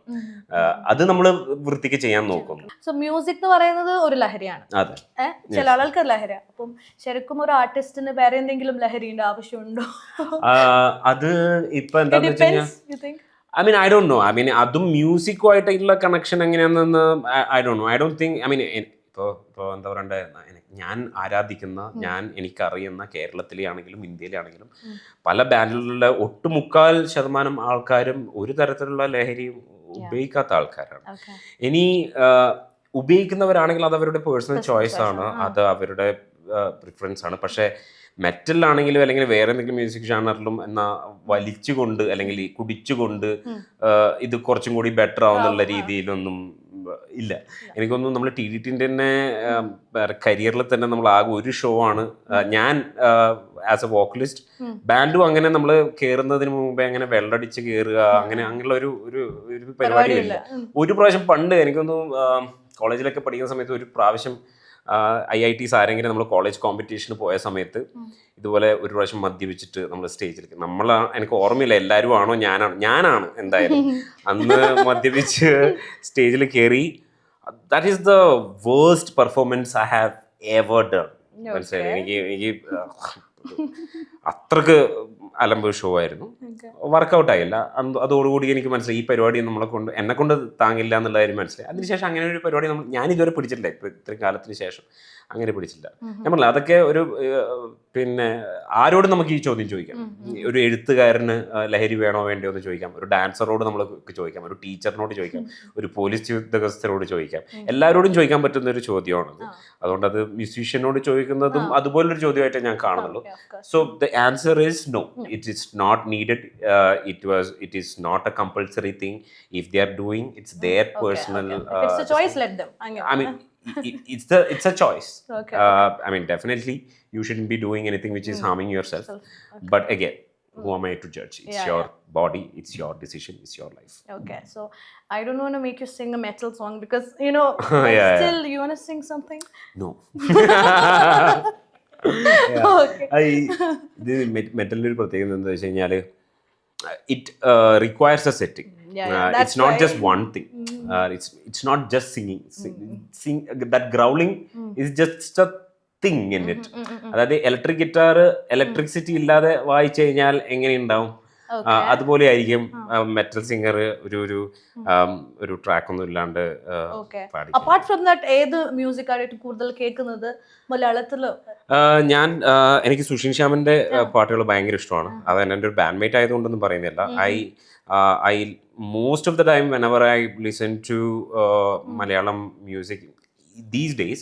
അത് നമ്മൾ വൃത്തിക്ക് ചെയ്യാൻ നോക്കുന്നു. സോ മ്യൂസിക് എന്ന് പറയുന്നത് ഒരു ലഹരിയാണ്. അതെ, ചില ആളുകൾക്ക് ലഹരി. അപ്പം ശരിക്കും ഒരു ആർട്ടിസ്റ്റിന് വേറെ എന്തെങ്കിലും ലഹരിന്റെ ആവശ്യമുണ്ടോ? അത് ഇപ്പൊ എന്താന്ന് വെച്ച് കഴിഞ്ഞാൽ I don't know. അതും മ്യൂസിക്കുമായിട്ടുള്ള കണക്ഷൻ എങ്ങനെയാണെന്ന് I don't know. I don't think. ഇപ്പോൾ എന്താ പറയണ്ടേ, ഞാൻ ആരാധിക്കുന്ന, ഞാൻ എനിക്കറിയുന്ന കേരളത്തിലെ ആണെങ്കിലും ഇന്ത്യയിലെ ആണെങ്കിലും പല ബാൻഡിലുള്ള ഒട്ടുമുക്കാൽ ശതമാനം ആൾക്കാരും ഒരു തരത്തിലുള്ള ലഹരിയും ഉപയോഗിക്കാത്ത ആൾക്കാരാണ്. ഇനി ഉപയോഗിക്കുന്നവരാണെങ്കിൽ അത് അവരുടെ പേഴ്സണൽ ചോയ്സ് ആണ്, അത് അവരുടെ പ്രിഫറൻസ് ആണ്. പക്ഷേ മെറ്റലിലാണെങ്കിലും അല്ലെങ്കിൽ വേറെ എന്തെങ്കിലും മ്യൂസിക് ജാനറിലും എന്നാ വലിച്ചുകൊണ്ട് അല്ലെങ്കിൽ കുടിച്ചുകൊണ്ട് ഇത് കുറച്ചും കൂടി ബെറ്റർ ആവുന്നുള്ള രീതിയിലൊന്നും ഇല്ല. എനിക്കൊന്നും നമ്മൾ TDTൻ്റെ തന്നെ കരിയറിൽ തന്നെ നമ്മൾ ആകെ ഒരു ഷോ ആണ് ഞാൻ ആസ് എ വോക്കലിസ്റ്റ്. ബാൻഡും അങ്ങനെ നമ്മൾ കയറുന്നതിന് മുമ്പേ അങ്ങനെ വെള്ളടിച്ച് കയറുക അങ്ങനെയുള്ള ഒരു പരിപാടിയില്ല. ഒരു പ്രാവശ്യം പണ്ട് എനിക്കൊന്നും കോളേജിലൊക്കെ പഠിക്കുന്ന സമയത്ത് ഒരു പ്രാവശ്യം IITs ആരെങ്കിലും നമ്മൾ കോളേജ് കോമ്പറ്റീഷന് പോയ സമയത്ത് ഇതുപോലെ ഒരു പ്രാവശ്യം മദ്യപിച്ചിട്ട് നമ്മൾ സ്റ്റേജിലേക്ക് എനിക്ക് ഓർമ്മയില്ല എല്ലാവരും ആണോ ഞാനാണ് എന്തായാലും അന്ന് മദ്യപിച്ച് സ്റ്റേജിൽ കയറി. That is the worst performance I have ever done. മനസ്സിലായി? എനിക്ക് അത്രക്ക് അലമ്പ് ഷോ ആയിരുന്നു. വർക്കൗട്ട് ആയില്ല. അതോടുകൂടി എനിക്ക് മനസ്സിലായി ഈ പരിപാടി എന്നെ കൊണ്ട് താങ്ങില്ല എന്നുള്ള കാര്യം മനസ്സിലായി. അതിനുശേഷം അങ്ങനെ ഒരു പരിപാടി ഞാൻ ഇതുവരെ പിടിച്ചിട്ടില്ല. ഇപ്പം ഇത്രയും കാലത്തിന് ശേഷം അങ്ങനെ പിടിച്ചില്ല. ഞാൻ പറഞ്ഞില്ല, അതൊക്കെ ഒരു പിന്നെ ആരോട് നമുക്ക് ഈ ചോദ്യം ചോദിക്കാം. ഒരു എഴുത്തുകാരന് ലഹരി വേണോ വേണ്ടയോ എന്ന് ചോദിക്കാം, ഒരു ഡാൻസറോട് നമ്മൾക്ക് ചോദിക്കാം, ഒരു ടീച്ചറിനോട് ചോദിക്കാം, ഒരു പോലീസ് ഉദ്യോഗസ്ഥരോട് ചോദിക്കാം. എല്ലാവരോടും ചോദിക്കാൻ പറ്റുന്ന ഒരു ചോദ്യമാണത്. അതുകൊണ്ട് അത് മ്യൂസീഷ്യനോട് ചോദിക്കുന്നതും അതുപോലൊരു ചോദ്യമായിട്ടേ ഞാൻ കാണുന്നുള്ളൂ. So the answer is no, it is not needed. It is not a compulsory thing. If they are doing, it's their personal. It's a choice. Let them. It's a choice. Definitely you shouldn't be doing anything which is harming yourself. But again, who am I to judge? It's your body, it's your decision, it's your life. Okay, so I don't want to make you sing a metal song because still you want to sing something? No. Okay. മെറ്റലിൻ്റെ ഒരു പ്രത്യേകത എന്താ വെച്ച് കഴിഞ്ഞാൽ it requires a setting. It's not just one thing. It's not just singing. That growling is just a thing in it. അതായത് electric guitar electricity ഇല്ലാതെ വായിച്ചു കഴിഞ്ഞാൽ എങ്ങനെയുണ്ടാവും അതുപോലെ ആയിരിക്കും മെറ്റൽ സിംഗർ ഒരു ട്രാക്ക് ഒന്നും ഇല്ലാണ്ട് പാടി. അപ്പാർട്ട് ഫ്രം ദാറ്റ് ഏത് മ്യൂസിക് ആയിട്ട് കൂടുതൽ കേൾക്കുന്നത് മലയാളത്തിലോ? എനിക്ക് സുഷിൻ ശ്യാമിന്റെ പാട്ടുകൾ ഭയങ്കര ഇഷ്ടമാണ്. അത് എൻ്റെ ഒരു ബാൻഡ്മേറ്റ് ആയതുകൊണ്ടൊന്നും പറയുന്നില്ല. I most of the time whenever I listen to Malayalam music these days,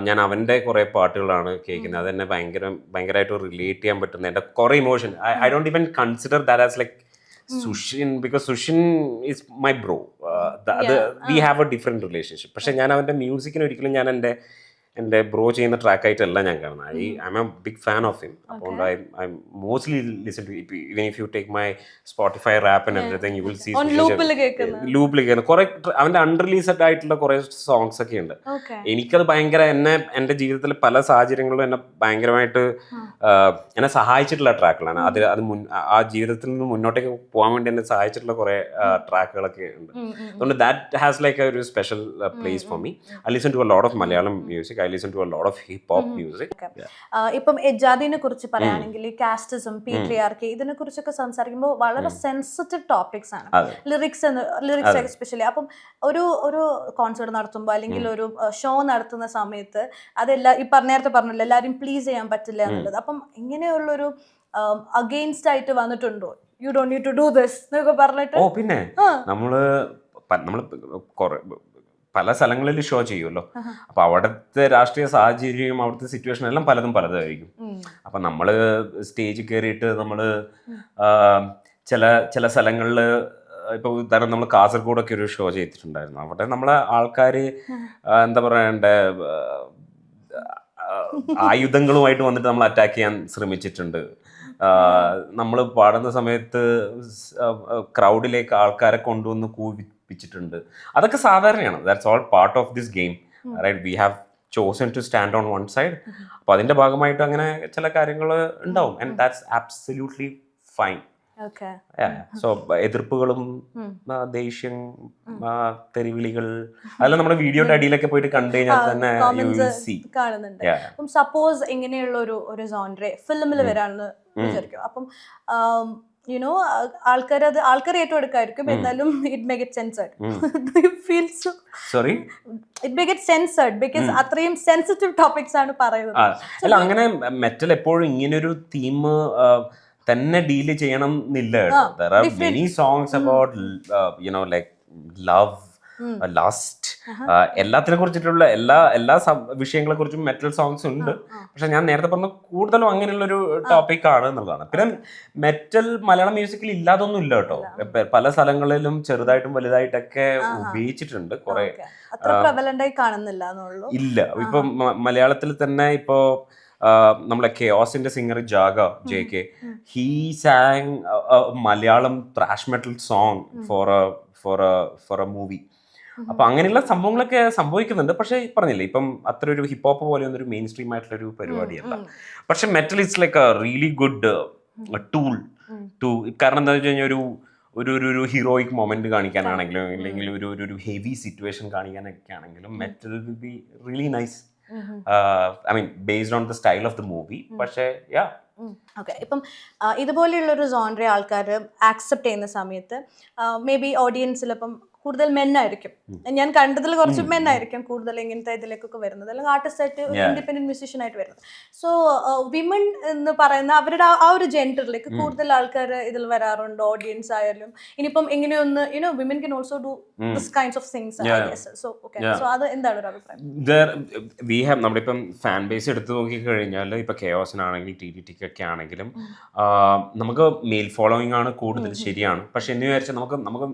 ഞാൻ അവൻ്റെ കുറേ പാട്ടുകളാണ് കേൾക്കുന്നത്. അതെന്നെ ഭയങ്കരമായിട്ട് റിലേറ്റ് ചെയ്യാൻ പറ്റുന്ന എൻ്റെ കുറേ emotion. I don't even consider that as like Sushin, because Sushin is my bro. We have a different relationship. പക്ഷെ ഞാൻ അവൻ്റെ മ്യൂസിക്കിന് ഒരിക്കലും ഞാൻ എൻ്റെ ബ്രോ ചെയ്യുന്ന ട്രാക്കായിട്ടല്ല ഞാൻ കാണുന്നത്. I'm a big fan of him. അതുകൊണ്ട് I mostly listen to, even if you take my Spotify wrap and everything you will see ലൂപ്പിൽ കേൾക്കുന്ന കുറേ അവൻ്റെ അൺറിലീസ്ഡ് ആയിട്ടുള്ള കുറേ സോങ്സ് ഒക്കെ ഉണ്ട്. എനിക്കത് ഭയങ്കര എൻ്റെ ജീവിതത്തിലെ പല സാഹചര്യങ്ങളിലും എന്നെ ഭയങ്കരമായിട്ട് എന്നെ സഹായിച്ചിട്ടുള്ള ട്രാക്കുകളാണ്. അത് ആ ജീവിതത്തിൽ നിന്ന് മുന്നോട്ടേക്ക് പോകാൻ വേണ്ടി എന്നെ സഹായിച്ചിട്ടുള്ള കുറേ ട്രാക്കുകളൊക്കെ ഉണ്ട്. അതുകൊണ്ട് ദാറ്റ് ഹാസ് ലൈക്ക് ഒരു special place for me. I listen to a lot of Malayalam music. I listen to a lot of hip hop music. ഇപ്പം എജാദിനെ കുറിച്ച് പറയുകയാണെങ്കിൽ കാസ്റ്റിസം, പീട്രിയാർക്കി, ഇതിനെ കുറിച്ചൊക്കെ സംസാരിക്കുമ്പോൾ വളരെ സെൻസിറ്റീവ് ടോപ്പിക്സ് ആണ്. Lyrics especially. അപ്പം ഒരു കോൺസേർട്ട് നടത്തുമ്പോൾ അല്ലെങ്കിൽ ഒരു ഷോ നടത്തുന്ന സമയത്ത് അതെല്ലാം നേരത്തെ പറഞ്ഞല്ലോ എല്ലാവരും പ്ലീസ് ചെയ്യാൻ പറ്റില്ല എന്നുള്ളത്. അപ്പം ഇങ്ങനെയുള്ളൊരു അഗെയിൻസ്റ്റ് ആയിട്ട് വന്നിട്ടുണ്ടോ? You don't need to do this എന്നൊക്കെ പറഞ്ഞിട്ട്? പിന്നെ നമ്മള് പല സ്ഥലങ്ങളിൽ ഷോ ചെയ്യുമല്ലോ. അപ്പോൾ അവിടുത്തെ രാഷ്ട്രീയ സാഹചര്യവും അവിടുത്തെ സിറ്റുവേഷൻ എല്ലാം പലതായിരിക്കും. അപ്പം നമ്മൾ സ്റ്റേജിൽ കയറിയിട്ട് നമ്മൾ ചില സ്ഥലങ്ങളിൽ ഇപ്പോൾ ഉദാഹരണം നമ്മൾ കാസർഗോഡൊക്കെ ഒരു ഷോ ചെയ്തിട്ടുണ്ടായിരുന്നു. അവിടെ നമ്മളെ ആൾക്കാർ എന്താ പറയണ്ടേ ആയുധങ്ങളുമായിട്ട് വന്നിട്ട് നമ്മൾ അറ്റാക്ക് ചെയ്യാൻ ശ്രമിച്ചിട്ടുണ്ട്. നമ്മൾ പാടുന്ന സമയത്ത് ക്രൗഡിലേക്ക് ആൾക്കാരെ കൊണ്ടുവന്ന് കൂവിപ്പിച്ചിട്ടുണ്ട്. അതൊക്കെ സാധാരണയാണ്. That's all part of this game, right? We have chosen to stand on one side. അപ്പോൾ അതിൻ്റെ ഭാഗമായിട്ട് അങ്ങനെ ചില കാര്യങ്ങൾ ഉണ്ടാവും. And that's absolutely fine. So എതിർപ്പുകളും ദേഷ്യം, തെറിവിളികൾ, അതെല്ലാം നമ്മുടെ വീഡിയോയുടെ അടിയിലൊക്കെ പോയിട്ട് കണ്ടു കഴിഞ്ഞാൽ തന്നെ കാണുന്നുണ്ട്. അപ്പം സപ്പോസ് ഇങ്ങനെയുള്ള ഒരു ജോൺറെ ഫിലിമിൽ വരാണെന്ന് വിചാരിക്കും. അപ്പം യുനോ ആൾക്കാർ ഏറ്റവും എടുക്കായിരിക്കും, എന്നാലും it may get sensored. Sorry, it may get sensored because അത്രയും സെൻസിറ്റീവ് ടോപ്പിക്സ് ആണ് പറയുന്നത്. അല്ല, അങ്ങനെ മെറ്റൽ എപ്പോഴും ഇങ്ങനൊരു തീം തന്നെ ഡീല് ചെയ്യണം എന്നില്ല. There are many songs about like love, lust, എല്ലാത്തിനെ കുറിച്ചിട്ടുള്ള എല്ലാ വിഷയങ്ങളെ കുറിച്ചും മെറ്റൽ സോങ്സ് ഉണ്ട്. പക്ഷെ ഞാൻ നേരത്തെ പറഞ്ഞ കൂടുതലും അങ്ങനെയുള്ളൊരു ടോപ്പിക് ആണ് എന്നുള്ളതാണ്. പിന്നെ മെറ്റൽ മലയാളം മ്യൂസിക്കിൽ ഇല്ലാതൊന്നും ഇല്ല കേട്ടോ. പല സ്ഥലങ്ങളിലും ചെറുതായിട്ടും വലുതായിട്ടൊക്കെ ഉപയോഗിച്ചിട്ടുണ്ട്. കുറെ ഇല്ല. ഇപ്പൊ മലയാളത്തിൽ തന്നെ ഇപ്പോ നമ്മളെ കെയോസിന്റെ singer Jaga JK, he sang Malayalam thrash metal song for a movie. അപ്പൊ അങ്ങനെയുള്ള സംഭവങ്ങളൊക്കെ സംഭവിക്കുന്നുണ്ട്. പക്ഷെ പറഞ്ഞില്ലേ, ഇപ്പം അത്ര ഒരു ഹിപ്പോപ്പ് പോലെ ഒന്നൊരു മെയിൻ സ്ട്രീം ആയിട്ടുള്ള ഒരു പരിപാടിയല്ല. പക്ഷെ metal it's like a really good tool too. കാരണം എന്താ വെച്ച് കഴിഞ്ഞാൽ ഒരു ഹീറോയിക് മൊമെന്റ് കാണിക്കാനാണെങ്കിലും അല്ലെങ്കിൽ ഒരു ഹെവി സിറ്റുവേഷൻ കാണിക്കാനൊക്കെ ആണെങ്കിലും metal will be really nice. I mean, based on the style of the movie. പക്ഷേ ഓക്കെ, ഇപ്പം ഇതുപോലെയുള്ളൊരു ജോൺറെ ആൾക്കാർ ആക്സെപ്റ്റ് ചെയ്യുന്ന സമയത്ത് മേ ബി ഓഡിയൻസിൽ ഇപ്പം കൂടുതൽ മെന്നായിരിക്കും. ഞാൻ കണ്ടതിൽ കുറച്ച് മെന്നായിരിക്കും കൂടുതൽ ഇങ്ങനത്തെ ഇതിലേക്കൊക്കെ വരുന്നത്, അല്ലെങ്കിൽ ആർട്ടിസ്റ്റ് ആയിട്ട് ഇൻഡിപെൻഡന്റ് മ്യൂസിഷ്യൻ ആയിട്ട് വരുന്നത്. സോ വിമൻ എന്ന് പറയുന്ന അവരുടെ ആ ഒരു ജെൻഡറിലേക്ക് കൂടുതൽ ആൾക്കാർ ഇതിൽ വരാറുണ്ട്, ഓഡിയൻസ് ആയാലും. ഇനിയിപ്പം ഇങ്ങനെയൊന്ന് women can also do this kinds of things. So okay, so അത് എന്താണ് ഒരു അഭിപ്രായം? നമ്മളിപ്പം ഫാൻ ബേസ് എടുത്ത് നോക്കിക്കഴിഞ്ഞാൽ ഇപ്പൊ കെയോസിനാണെങ്കിൽ TDTക്കൊക്കെ ആണെങ്കിലും നമുക്ക് മെയിൽ ഫോളോയിങ് ആണ് കൂടുതൽ, ശരിയാണ്. പക്ഷെ എന്ന് വിചാരിച്ചാൽ നമുക്ക്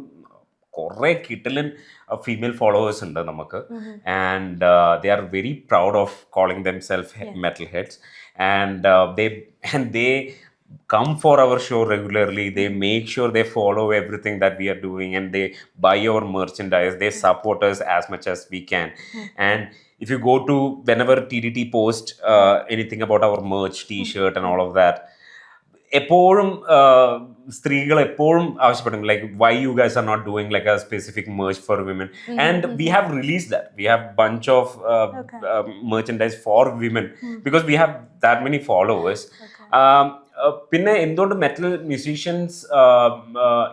കുറേ കിട്ടലൻ ഫീമെയിൽ ഫോളോവേഴ്സ് ഉണ്ട് നമുക്ക്. And they are very proud of calling themself metal heads. And they come for our show regularly. They make sure they follow everything that we are doing, and they buy our merchandise. They support us as much as we can. And if you go to whenever TDT post anything about our merch, t-shirt and all of that, എപ്പോഴും സ്ത്രീകൾ എപ്പോഴും ആവശ്യപ്പെടും, like why you guys are not doing like a specific merch for women. And we have released that. We have bunch of merchandise for women because we have that many followers. പിന്നെ എന്തുകൊണ്ട് metal musicians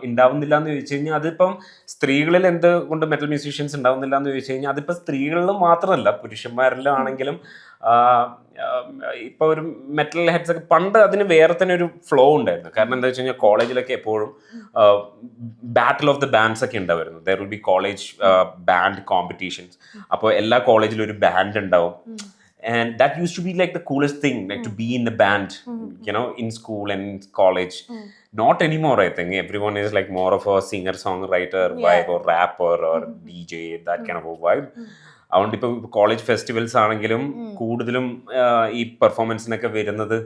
ഉണ്ടാവുന്നില്ല എന്ന് ചോദിച്ചു കഴിഞ്ഞാൽ, അതിപ്പം സ്ത്രീകളിൽ എന്തുകൊണ്ട് metal musicians ഉണ്ടാവുന്നില്ല എന്ന് ചോദിച്ചു കഴിഞ്ഞാൽ, അതിപ്പോൾ സ്ത്രീകളിൽ മാത്രമല്ല, പുരുഷന്മാരിലാണെങ്കിലും ഇപ്പോൾ ഒരു മെറ്റൽ ഹെഡ്സ് ഒക്കെ പണ്ട് അതിന് വേറെ തന്നെ ഒരു ഫ്ലോ ഉണ്ടായിരുന്നു. കാരണം എന്താ വെച്ച് കഴിഞ്ഞാൽ കോളേജിലൊക്കെ എപ്പോഴും ബാറ്റിൽ ഓഫ് ദ ബാൻഡ്സ് ഒക്കെ ഉണ്ടാവുമായിരുന്നു. There will be college band competitions. അപ്പോൾ എല്ലാ കോളേജിലും ഒരു ബാൻഡ് ഉണ്ടാവും. And that used to be like the coolest thing, like to be in a band, in school and college. Not anymore, I think. Everyone is like more of a singer-songwriter vibe, or rapper or DJ, that kind of a vibe. അതുകൊണ്ട് ഇപ്പോൾ college festivals ആണെങ്കിലും കൂടുതലും ഈ പെർഫോമൻസിനൊക്കെ വരുന്നത്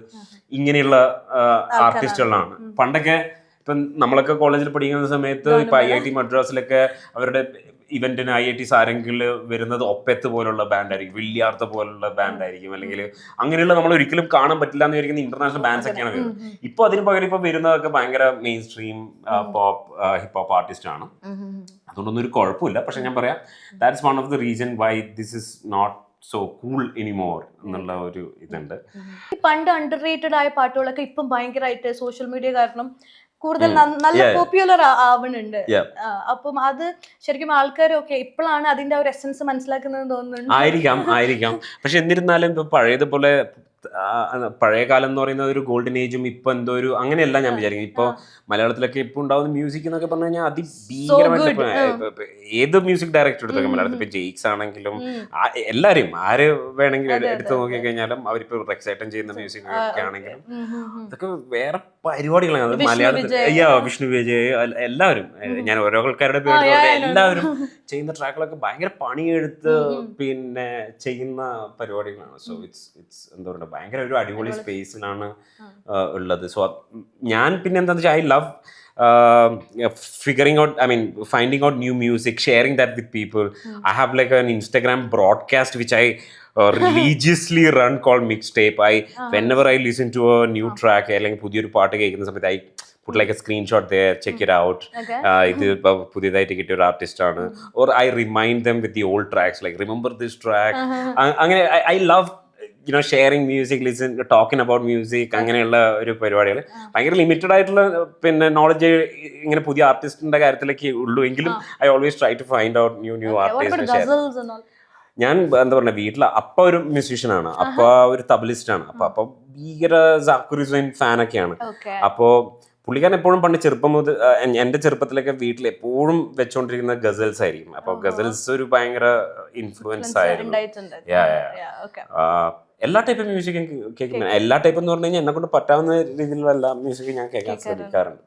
ഇങ്ങനെയുള്ള ആർട്ടിസ്റ്റുകളാണ്. പണ്ടൊക്കെ ഇപ്പം നമ്മളൊക്കെ കോളേജിൽ പഠിക്കുന്ന സമയത്ത് ഇപ്പം IIT മദ്രാസിലൊക്കെ അവരുടെ ഇവന്റിന് IITs ആരെങ്കിലും വരുന്നത് ഒപ്പെത്ത് പോലുള്ള ബാൻഡായിരിക്കും, വില്യാർത്ത പോലുള്ള ബാൻഡായിരിക്കും, അല്ലെങ്കിൽ അങ്ങനെയുള്ള നമ്മൾ ഒരിക്കലും കാണാൻ പറ്റില്ല എന്ന് വിചാരിക്കുന്ന ഇന്റർനാഷണൽ ബാൻഡ്സ് ഒക്കെയാണ് വരുന്നത്. ഇപ്പോൾ അതിന് പകരം ഇപ്പോൾ വരുന്നതൊക്കെ ഭയങ്കര mainstream pop hip hop artist ആണ്. അതുകൊണ്ടൊന്നും ഒരു കുഴപ്പമില്ല. പക്ഷെ ഞാൻ പറയാം, that's one of the reason why this is not so cool anymore എന്നുള്ള ഒരു ഇതുണ്ട്. പണ്ട് അണ്ടർ റേറ്റഡ് ആയ പാട്ടുകളൊക്കെ ഇപ്പം ഭയങ്കരമായിട്ട് സോഷ്യൽ മീഡിയ കാരണം കൂടുതൽ നല്ല പോപ്പുലർ ആവുന്നുണ്ട്. അപ്പം അത് ശരിക്കും ആൾക്കാരൊക്കെ ഇപ്പോഴാണ് അതിന്റെ ഒരു എസൻസ് മനസ്സിലാക്കുന്നത് തോന്നുന്നുണ്ട്. ആയിരിക്കാം. പക്ഷെ എന്നിരുന്നാലും ഇപ്പൊ പഴയതുപോലെ പഴയ കാലം എന്ന് പറയുന്നത് ഒരു ഗോൾഡൻ ഏജും ഇപ്പൊ എന്തോ ഒരു അങ്ങനെയല്ല ഞാൻ വിചാരിക്കും. ഇപ്പൊ മലയാളത്തിലൊക്കെ ഇപ്പൊ ഉണ്ടാവുന്ന മ്യൂസിക് എന്നൊക്കെ പറഞ്ഞു കഴിഞ്ഞാൽ അതിഭീകരമായിട്ട് ഏത് മ്യൂസിക് ഡയറക്ടർ എടുത്തൊക്കെ മലയാളത്തിൽ ഇപ്പൊ ജെയ്ക്സ് ആണെങ്കിലും എല്ലാരും ആര് വേണമെങ്കിലും എടുത്തു നോക്കി കഴിഞ്ഞാലും അവരിപ്പോ റെക്സൈറ്റൻ ചെയ്യുന്ന മ്യൂസിക് ഒക്കെ ആണെങ്കിലും അതൊക്കെ വേറെ പരിപാടികളാണ്. മലയാളത്തിൽ വിഷ്ണു വിജയ് എല്ലാവരും, ഞാൻ ഓരോ ആൾക്കാരുടെ പേര് എല്ലാവരും ചെയ്യുന്ന ട്രാക്കുകളൊക്കെ ഭയങ്കര പണിയെടുത്ത് പിന്നെ ചെയ്യുന്ന പരിപാടികളാണ്. സോ ഇറ്റ്സ് എന്താ പറയുക, ഭയങ്കര ഒരു അടിപൊളി സ്പേസിലാണ് ഉള്ളത്. സോ ഞാൻ പിന്നെ എന്താണെന്ന് വെച്ചാൽ I love figuring out, I mean, finding out new music, sharing that with people. I have like an Instagram broadcast which I religiously run called Mixtape. Whenever I listen to a new track, അല്ലെങ്കിൽ പുതിയൊരു പാട്ട് കേൾക്കുന്ന സമയത്ത് I put like a screenshot there, check it out. ഇത് ഇപ്പോൾ പുതിയതായിട്ട് കിട്ടിയ ഒരു ആർട്ടിസ്റ്റ് ആണ്. Or I remind them with the old tracks, like remember this track. അങ്ങനെ I love sharing music, talking about music, അങ്ങനെയുള്ള ഒരു പരിപാടികൾ. ഭയങ്കര ലിമിറ്റഡ് ആയിട്ടുള്ള പിന്നെ നോളജ് ഇങ്ങനെ പുതിയ ആർട്ടിസ്റ്റിന്റെ കാര്യത്തിലേക്ക് ഉള്ളൂ എങ്കിലും I always try to find out new artist. ഞാൻ എന്താ പറയുക, വീട്ടിൽ അപ്പ ഒരു മ്യൂസീഷ്യനാണ്, അപ്പ ഒരു തബലിസ്റ്റാണ്. അപ്പൊ ഭീകര സാക്കുർ ഹുസൈൻ ഫാനൊക്കെയാണ്. അപ്പോൾ പുള്ളിക്കാരൻ എപ്പോഴും പണ്ട് ചെറുപ്പം മുതൽ എൻ്റെ ചെറുപ്പത്തിലൊക്കെ വീട്ടിൽ എപ്പോഴും വെച്ചോണ്ടിരിക്കുന്ന ഗസൽസ് ആയിരിക്കും. അപ്പോൾ ഗസൽസ് ഒരു ഭയങ്കര ഇൻഫ്ലുവൻസ് ആയിരുന്നു. എല്ലാ ടൈപ്പ് മ്യൂസിക് കേൾക്കുന്ന, എല്ലാ ടൈപ്പ് എന്ന് പറഞ്ഞു കഴിഞ്ഞാൽ എന്നെ കൊണ്ട് പറ്റാവുന്ന രീതിയിലുള്ള എല്ലാ മ്യൂസിക്കും ഞാൻ കേൾക്കാൻ ശ്രമിക്കാറുണ്ട്.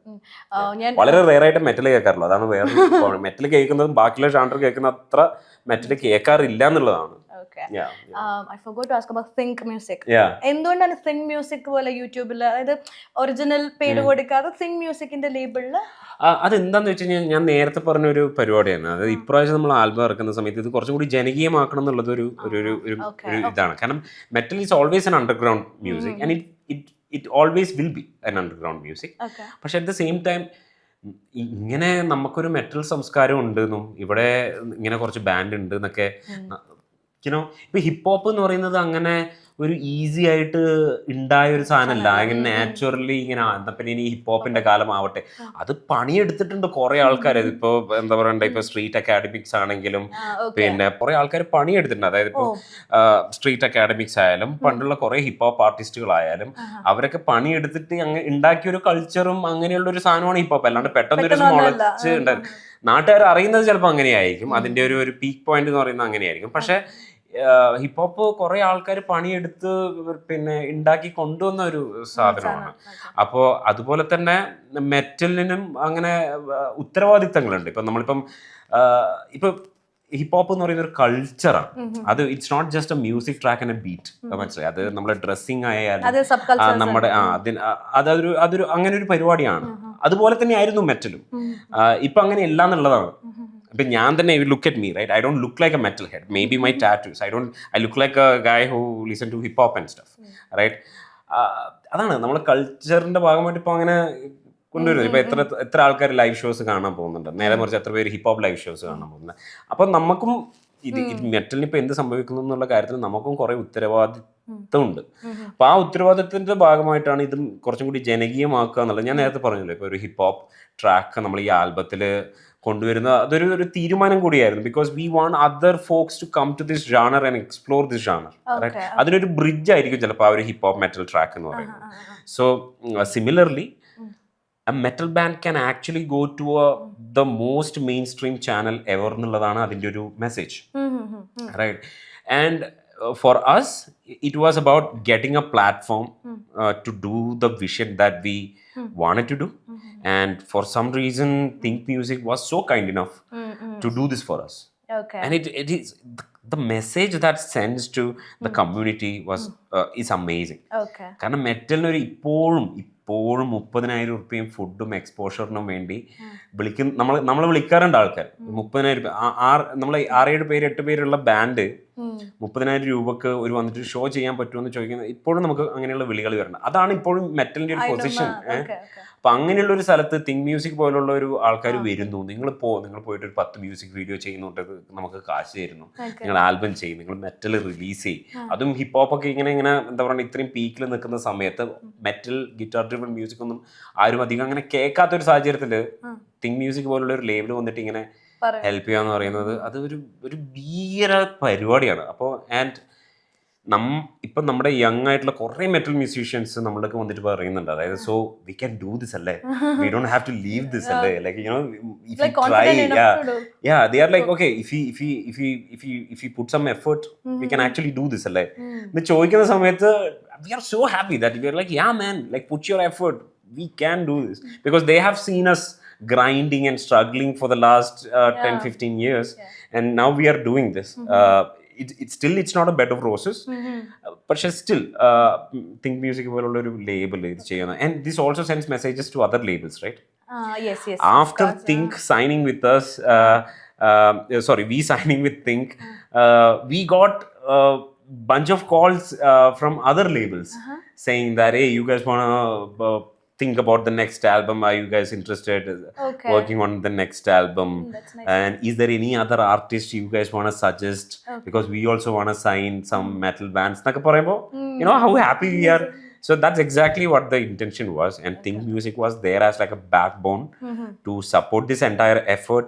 വളരെ റെയർ ആയിട്ട് മെറ്റൽ കേൾക്കാറുള്ളൂ. അതാണ് വേറെ മെറ്റൽ കേൾക്കുന്നതും ബാക്കിയുള്ള ജാണർ കേൾക്കുന്ന അത്ര മെറ്റൽ കേൾക്കാറില്ല എന്നുള്ളതാണ്. I forgot to ask about Think Music. എന്തുകൊണ്ടാണ് Think Music പോലെ യൂട്യൂബിൽ, അതായത് ഒറിജിനൽ പേര് കൊടുക്കാതെ Think Musicന്റെ ലേബിളിൽ? അതെന്താന്ന് വെച്ച് കഴിഞ്ഞാൽ ഞാൻ നേരത്തെ പറഞ്ഞ ഒരു പരിപാടിയാണ്. അതായത് ഇപ്രാവശ്യം നമ്മൾ ആൽബം ഇറക്കുന്ന സമയത്ത് ഇത് കുറച്ചും കൂടി ജനകീയമാക്കണം എന്നുള്ളത് ഒരു ഇതാണ്. കാരണം metal is always an underground music and it always will be an underground music. പക്ഷെ അറ്റ് ദ സെയിം ടൈം ഇങ്ങനെ നമുക്കൊരു മെറ്റൽ സംസ്കാരം ഉണ്ടെന്നും ഇവിടെ ഇങ്ങനെ കുറച്ച് ബാൻഡ് ഉണ്ട് എന്നൊക്കെ ഇപ്പൊ ഹിപ്പ് ഹോപ്പ് എന്ന് പറയുന്നത് അങ്ങനെ ഒരു ഈസി ആയിട്ട് ഉണ്ടായ ഒരു സാധനമല്ല. അങ്ങനെ നാച്ചുറലി ഇങ്ങനെ പിന്നെ ഇനി ഹിപ്പ് ഹോപ്പിന്റെ കാലം ആവട്ടെ, അത് പണിയെടുത്തിട്ടുണ്ട് കുറെ ആൾക്കാർ. ഇപ്പൊ എന്താ പറയണ്ട, ഇപ്പൊ സ്ട്രീറ്റ് അക്കാഡമിക്സ് ആണെങ്കിലും പിന്നെ കുറെ ആൾക്കാർ പണിയെടുത്തിട്ടുണ്ട്. അതായത് ഇപ്പൊ സ്ട്രീറ്റ് അക്കാഡമിക്സ് ആയാലും പണ്ടുള്ള കുറെ ഹിപ്പ് ഹോപ്പ് ആർട്ടിസ്റ്റുകളായാലും അവരൊക്കെ പണിയെടുത്തിട്ട് അങ്ങനെ ഉണ്ടാക്കിയ ഒരു കൾച്ചറും അങ്ങനെയുള്ള ഒരു സാധനമാണ് ഹിപ്പ് ഹോപ്പ്. അല്ലാണ്ട് പെട്ടെന്നൊരു മുളച്ച് ഉണ്ടായിരുന്നു. നാട്ടുകാർ അറിയുന്നത് ചിലപ്പോൾ അങ്ങനെയായിരിക്കും, അതിന്റെ ഒരു പീക്ക് പോയിന്റ് എന്ന് പറയുന്നത് അങ്ങനെയായിരിക്കും. പക്ഷെ ഹിപ്പ് ഹോപ്പ് കുറെ ആൾക്കാർ പണിയെടുത്ത് പിന്നെ ഉണ്ടാക്കി കൊണ്ടുവന്ന ഒരു സാധനമാണ്. അപ്പോൾ അതുപോലെ തന്നെ മെറ്റലിനും അങ്ങനെ ഉത്തരവാദിത്തങ്ങളുണ്ട്. ഇപ്പം നമ്മളിപ്പം ഇപ്പം ഹിപ്പ് ഹോപ്പ് എന്ന് പറയുന്ന ഒരു കൾച്ചറാണ്. അത് it's not just a music track and a beat, മനസ്സിലായി? അത് നമ്മുടെ ഡ്രസ്സിങ് ആയാലും നമ്മുടെ അതൊരു അങ്ങനെ ഒരു പരിപാടിയാണ്. അതുപോലെ തന്നെ ആയിരുന്നു മെറ്റലും. ഇപ്പൊ അങ്ങനെ അല്ല എന്നുള്ളതാണ്. ഇപ്പം ഞാൻ തന്നെ, look at me, right? I don't look like a metal head. Maybe my tattoos, I look like a guy who listen to hip hop and stuff, right? അതാണ് നമ്മൾ കൾച്ചറിന്റെ ഭാഗമായിട്ട് ഇപ്പൊ അങ്ങനെ കൊണ്ടുവരുന്നത്. ഇപ്പൊ എത്ര ആൾക്കാർ ലൈവ് ഷോസ് കാണാൻ പോകുന്നുണ്ട്, നേരെ മറിച്ച് എത്ര പേര് ഹിപ്പ് ഹോപ്പ് ലൈവ് ഷോസ് കാണാൻ പോകുന്നത്. അപ്പൊ നമുക്കും ഇത് മെറ്റലിന് ഇപ്പൊ എന്ത് സംഭവിക്കുന്നു എന്നുള്ള കാര്യത്തിൽ നമുക്കും കുറെ ഉത്തരവാദിത്തമുണ്ട്. അപ്പൊ ആ ഉത്തരവാദിത്തത്തിന്റെ ഭാഗമായിട്ടാണ് ഇത് കുറച്ചും കൂടി ജനകീയമാക്കുക എന്നുള്ളത്. ഞാൻ നേരത്തെ പറഞ്ഞല്ലോ, ഇപ്പൊ ഒരു ഹിപ്പ് ഹോപ്പ് ട്രാക്ക് നമ്മൾ ഈ ആൽബത്തിൽ കൊണ്ടുവരുന്ന അതൊരു തീരുമാനം കൂടിയായിരുന്നു. Because we want other folks to come to this genre and explore this genre. അതിനൊരു ബ്രിഡ്ജ് ആയിരിക്കും ചിലപ്പോൾ ആ ഒരു ഹിപ്പ് ഹോപ്പ് മെറ്റൽ ട്രാക്ക് എന്ന് പറയുന്നത്. So similarly a metal band can actually go to the most mainstream channel ever എന്നുള്ളതാണ് അതിൻ്റെ ഒരു message, right? And for us it was about getting a platform to do the vision that we wanted to do, and for some reason Think Music was so kind enough to do this for us. And it is the message that sends to the community was is amazing. കാരണം മെറ്റലിന് ഒരു ഇപ്പോഴും 30,000 രൂപയും ഫുഡും എക്സ്പോഷറിനും വേണ്ടി നമ്മളെ വിളിക്കാറുണ്ട് ആൾക്കാർ. 30,000 രൂപ, നമ്മൾ 6-7 പേര് 8 പേരുള്ള ബാൻഡ് 30,000 രൂപക്ക് ഒരു വന്നിട്ട് ഷോ ചെയ്യാൻ പറ്റുമെന്ന് ചോദിക്കുന്നത് ഇപ്പോഴും നമുക്ക് അങ്ങനെയുള്ള വിളികൾ വരണം. അതാണ് ഇപ്പോഴും മെറ്റലിന്റെ ഒരു പൊസിഷൻ. അപ്പൊ അങ്ങനെയുള്ള ഒരു സ്ഥലത്ത് തിങ്ക് മ്യൂസിക് പോലുള്ള ഒരു ആൾക്കാർ വരുന്നു. നിങ്ങൾ പോയിട്ട് ഒരു 10 മ്യൂസിക് വീഡിയോ ചെയ്യുന്നുണ്ട്, നമുക്ക് കാശ് തരുന്നു, നിങ്ങൾ ആൽബം ചെയ്യും, നിങ്ങൾ മെറ്റൽ റിലീസ് ചെയ്യും. അതും ഹിപ്പ് ഹോപ്പ് ഒക്കെ ഇങ്ങനെ എന്താ പറയുക, ഇത്രയും പീക്കിൽ നിൽക്കുന്ന സമയത്ത് മെറ്റൽ ഗിറ്റാർ ഡ്രിവൺ മ്യൂസിക് ഒന്നും ആരും അധികം അങ്ങനെ കേൾക്കാത്തൊരു സാഹചര്യത്തിൽ തിങ്ക് മ്യൂസിക് പോലുള്ള ഒരു ലേബിൾ വന്നിട്ട് ഇങ്ങനെ ഹെൽപ്പ് ചെയ്യാന്ന് പറയുന്നത് അത് ഒരു ഭീകര പരിപാടിയാണ്. അപ്പോൾ ആൻഡ് ഇപ്പം നമ്മുടെ യങ് ആയിട്ടുള്ള കുറെ മെറ്റൽ മ്യൂസീഷ്യൻസ് നമ്മളൊക്കെ വന്നിട്ട് പറയുന്നുണ്ട്, അതായത് so we can do this അല്ലേ, we don't have to leave this അല്ലേ, like you know if you try, they are like okay, if you put some effort we can actually do this അല്ലേ എന്ന് ചോദിക്കുന്ന സമയത്ത് we are so happy that we are like yeah man, like put your effort, we can do this, because they have seen us grinding and struggling for the last 10-15 years, and now we are doing this. it's not a bed of roses. പക്ഷെ still Think Music പോലുള്ള ഒരു label ഇത് ചെയ്യുന്നത്. And this also sends messages to other labels, right? After Think signing with us, we signing with Think, we got a bunch of calls from other labels saying that, hey, you guys want to think about the next album, are you guys interested working on the next album? That's nice. And is there any other artist you guys want to suggest, because we also want to sign some metal bands nakku parayumbo, you know how happy we are. So that's exactly what the intention was, and Think Music was there as like a backbone to support this entire effort.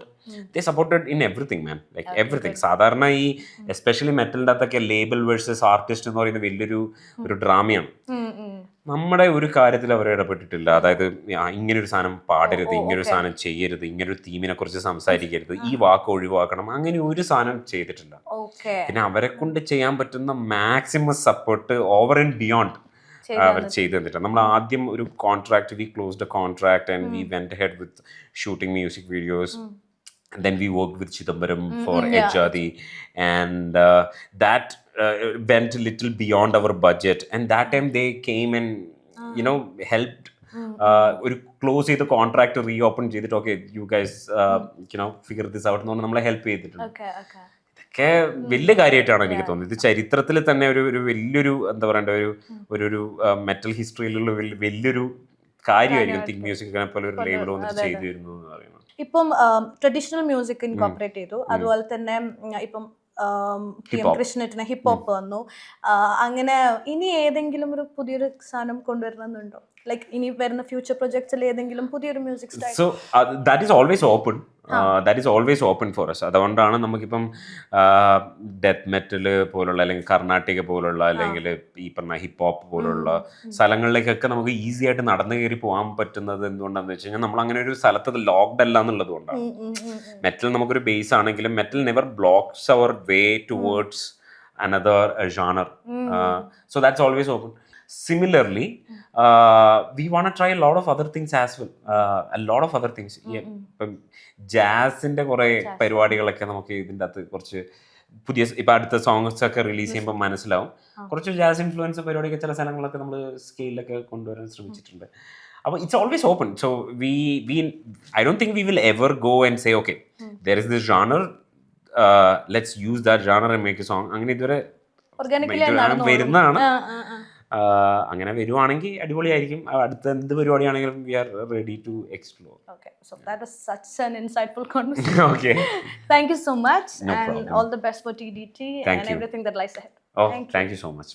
They supported in everything, man, like everything. സാധാരണ ഈ especially മെറ്റലിൻ്റെ അകത്തൊക്കെ label versus artist എന്ന് പറയുന്ന വലിയൊരു ഒരു ഡ്രാമയാണ്. നമ്മുടെ ഒരു കാര്യത്തിൽ അവർ ഇടപെട്ടിട്ടില്ല. അതായത് ഇങ്ങനൊരു സാധനം പാടരുത്, ഇങ്ങനൊരു സാധനം ചെയ്യരുത്, ഇങ്ങനൊരു തീമിനെ കുറിച്ച് സംസാരിക്കരുത്, ഈ വാക്ക് ഒഴിവാക്കണം, അങ്ങനെ ഒരു സാധനം ചെയ്തിട്ടില്ല. പിന്നെ അവരെ കൊണ്ട് ചെയ്യാൻ പറ്റുന്ന maximum support over and beyond അവർ ചെയ്തു തന്നിട്ടുണ്ട്. നമ്മൾ ആദ്യം ഒരു contract, we closed a contract and we went head with shooting music videos. And then we worked with Chidambaram for Ejjadi, and that went a little beyond our budget. And that time they came and helped ഒരു close ചെയ്ത് contract re open ചെയ്തിട്ട്, okay you guys figure this out എന്ന് പറഞ്ഞ് നമ്മളെ help ചെയ്തിട്ടുണ്ട്. ഇതൊക്കെ വലിയ കാര്യമായിട്ടാണ് എനിക്ക് തോന്നുന്നത്. ഇത് ചരിത്രത്തിൽ തന്നെ ഒരു വലിയൊരു എന്താ പറയണ്ട ഒരു മെറ്റൽ ഹിസ്റ്ററിയിലുള്ള വലിയൊരു കാര്യമായിരിക്കും തിങ്ക് മ്യൂസിക്കിനെ പോലെ ഒരു ലേബിൾ വന്നിട്ട് ചെയ്തു വരുന്നു എന്ന് പറയുന്നത്. ഇപ്പം ട്രഡീഷണൽ മ്യൂസിക് ഇൻകോർപ്പറേറ്റ് ചെയ്തു, അതുപോലെ തന്നെ ഇപ്പം TM കൃഷ്ണേട്ടന് ഹിപ്പ് ഹോപ്പ് വന്നു. അങ്ങനെ ഇനി ഏതെങ്കിലും ഒരു പുതിയൊരു സാധനം കൊണ്ടുവരണമെന്നുണ്ടോ? ലൈക്ക് ഇനി വരുന്ന ഫ്യൂച്ചർ പ്രൊജക്ട്സിൽ ഏതെങ്കിലും പുതിയൊരു music style? So that is always open. That is always open four us. അതുകൊണ്ടാണ് നമുക്കിപ്പം ഡെത്ത് മെറ്റൽ പോലുള്ള അല്ലെങ്കിൽ കർണാട്ടിക് പോലുള്ള അല്ലെങ്കിൽ ഈ പറഞ്ഞ ഹിപ്പ് ഹോപ്പ് പോലുള്ള സ്ഥലങ്ങളിലേക്കൊക്കെ നമുക്ക് ഈസി ആയിട്ട് നടന്നു കയറി പോകാൻ പറ്റുന്നത്. എന്തുകൊണ്ടാണെന്ന് വെച്ച് കഴിഞ്ഞാൽ നമ്മൾ അങ്ങനെ ഒരു സ്ഥലത്ത് ലോക്ക്ഡ് അല്ല എന്നുള്ളത് കൊണ്ടാണ്. മെറ്റൽ നമുക്കൊരു ബേസ് ആണെങ്കിലും metal never blocks our way towards another genre. So that's always open. Similarly, we want to try a lot of other things as well. A lot of other things. ഇപ്പം ജാസിൻ്റെ കുറേ പരിപാടികളൊക്കെ നമുക്ക് ഇതിൻ്റെ അകത്ത് കുറച്ച് പുതിയ ഇപ്പം അടുത്ത സോങ്സ് ഒക്കെ റിലീസ് ചെയ്യുമ്പോൾ മനസ്സിലാവും. കുറച്ച് ജാസ് ഇൻഫ്ലുവൻസ് പരിപാടിയൊക്കെ ചില സ്ഥലങ്ങളൊക്കെ നമ്മൾ സ്കെയിലൊക്കെ കൊണ്ടുവരാൻ ശ്രമിച്ചിട്ടുണ്ട്. അപ്പോൾ it's always open. So I don't think we will ever go and say, okay, there is this genre, let's use that genre and make a song. അങ്ങനെ ഇതുവരെ വരുന്നതാണ്. അങ്ങനെ വരുവാണെങ്കിൽ അടിപൊളിയായിരിക്കും. അടുത്ത എന്ത് പരിപാടിയാണെങ്കിലും we are ready to explore. Okay, so that was such an insightful conversation. Okay, thank you so much, and all the best for TDT and everything that lies ahead. Thank you so much.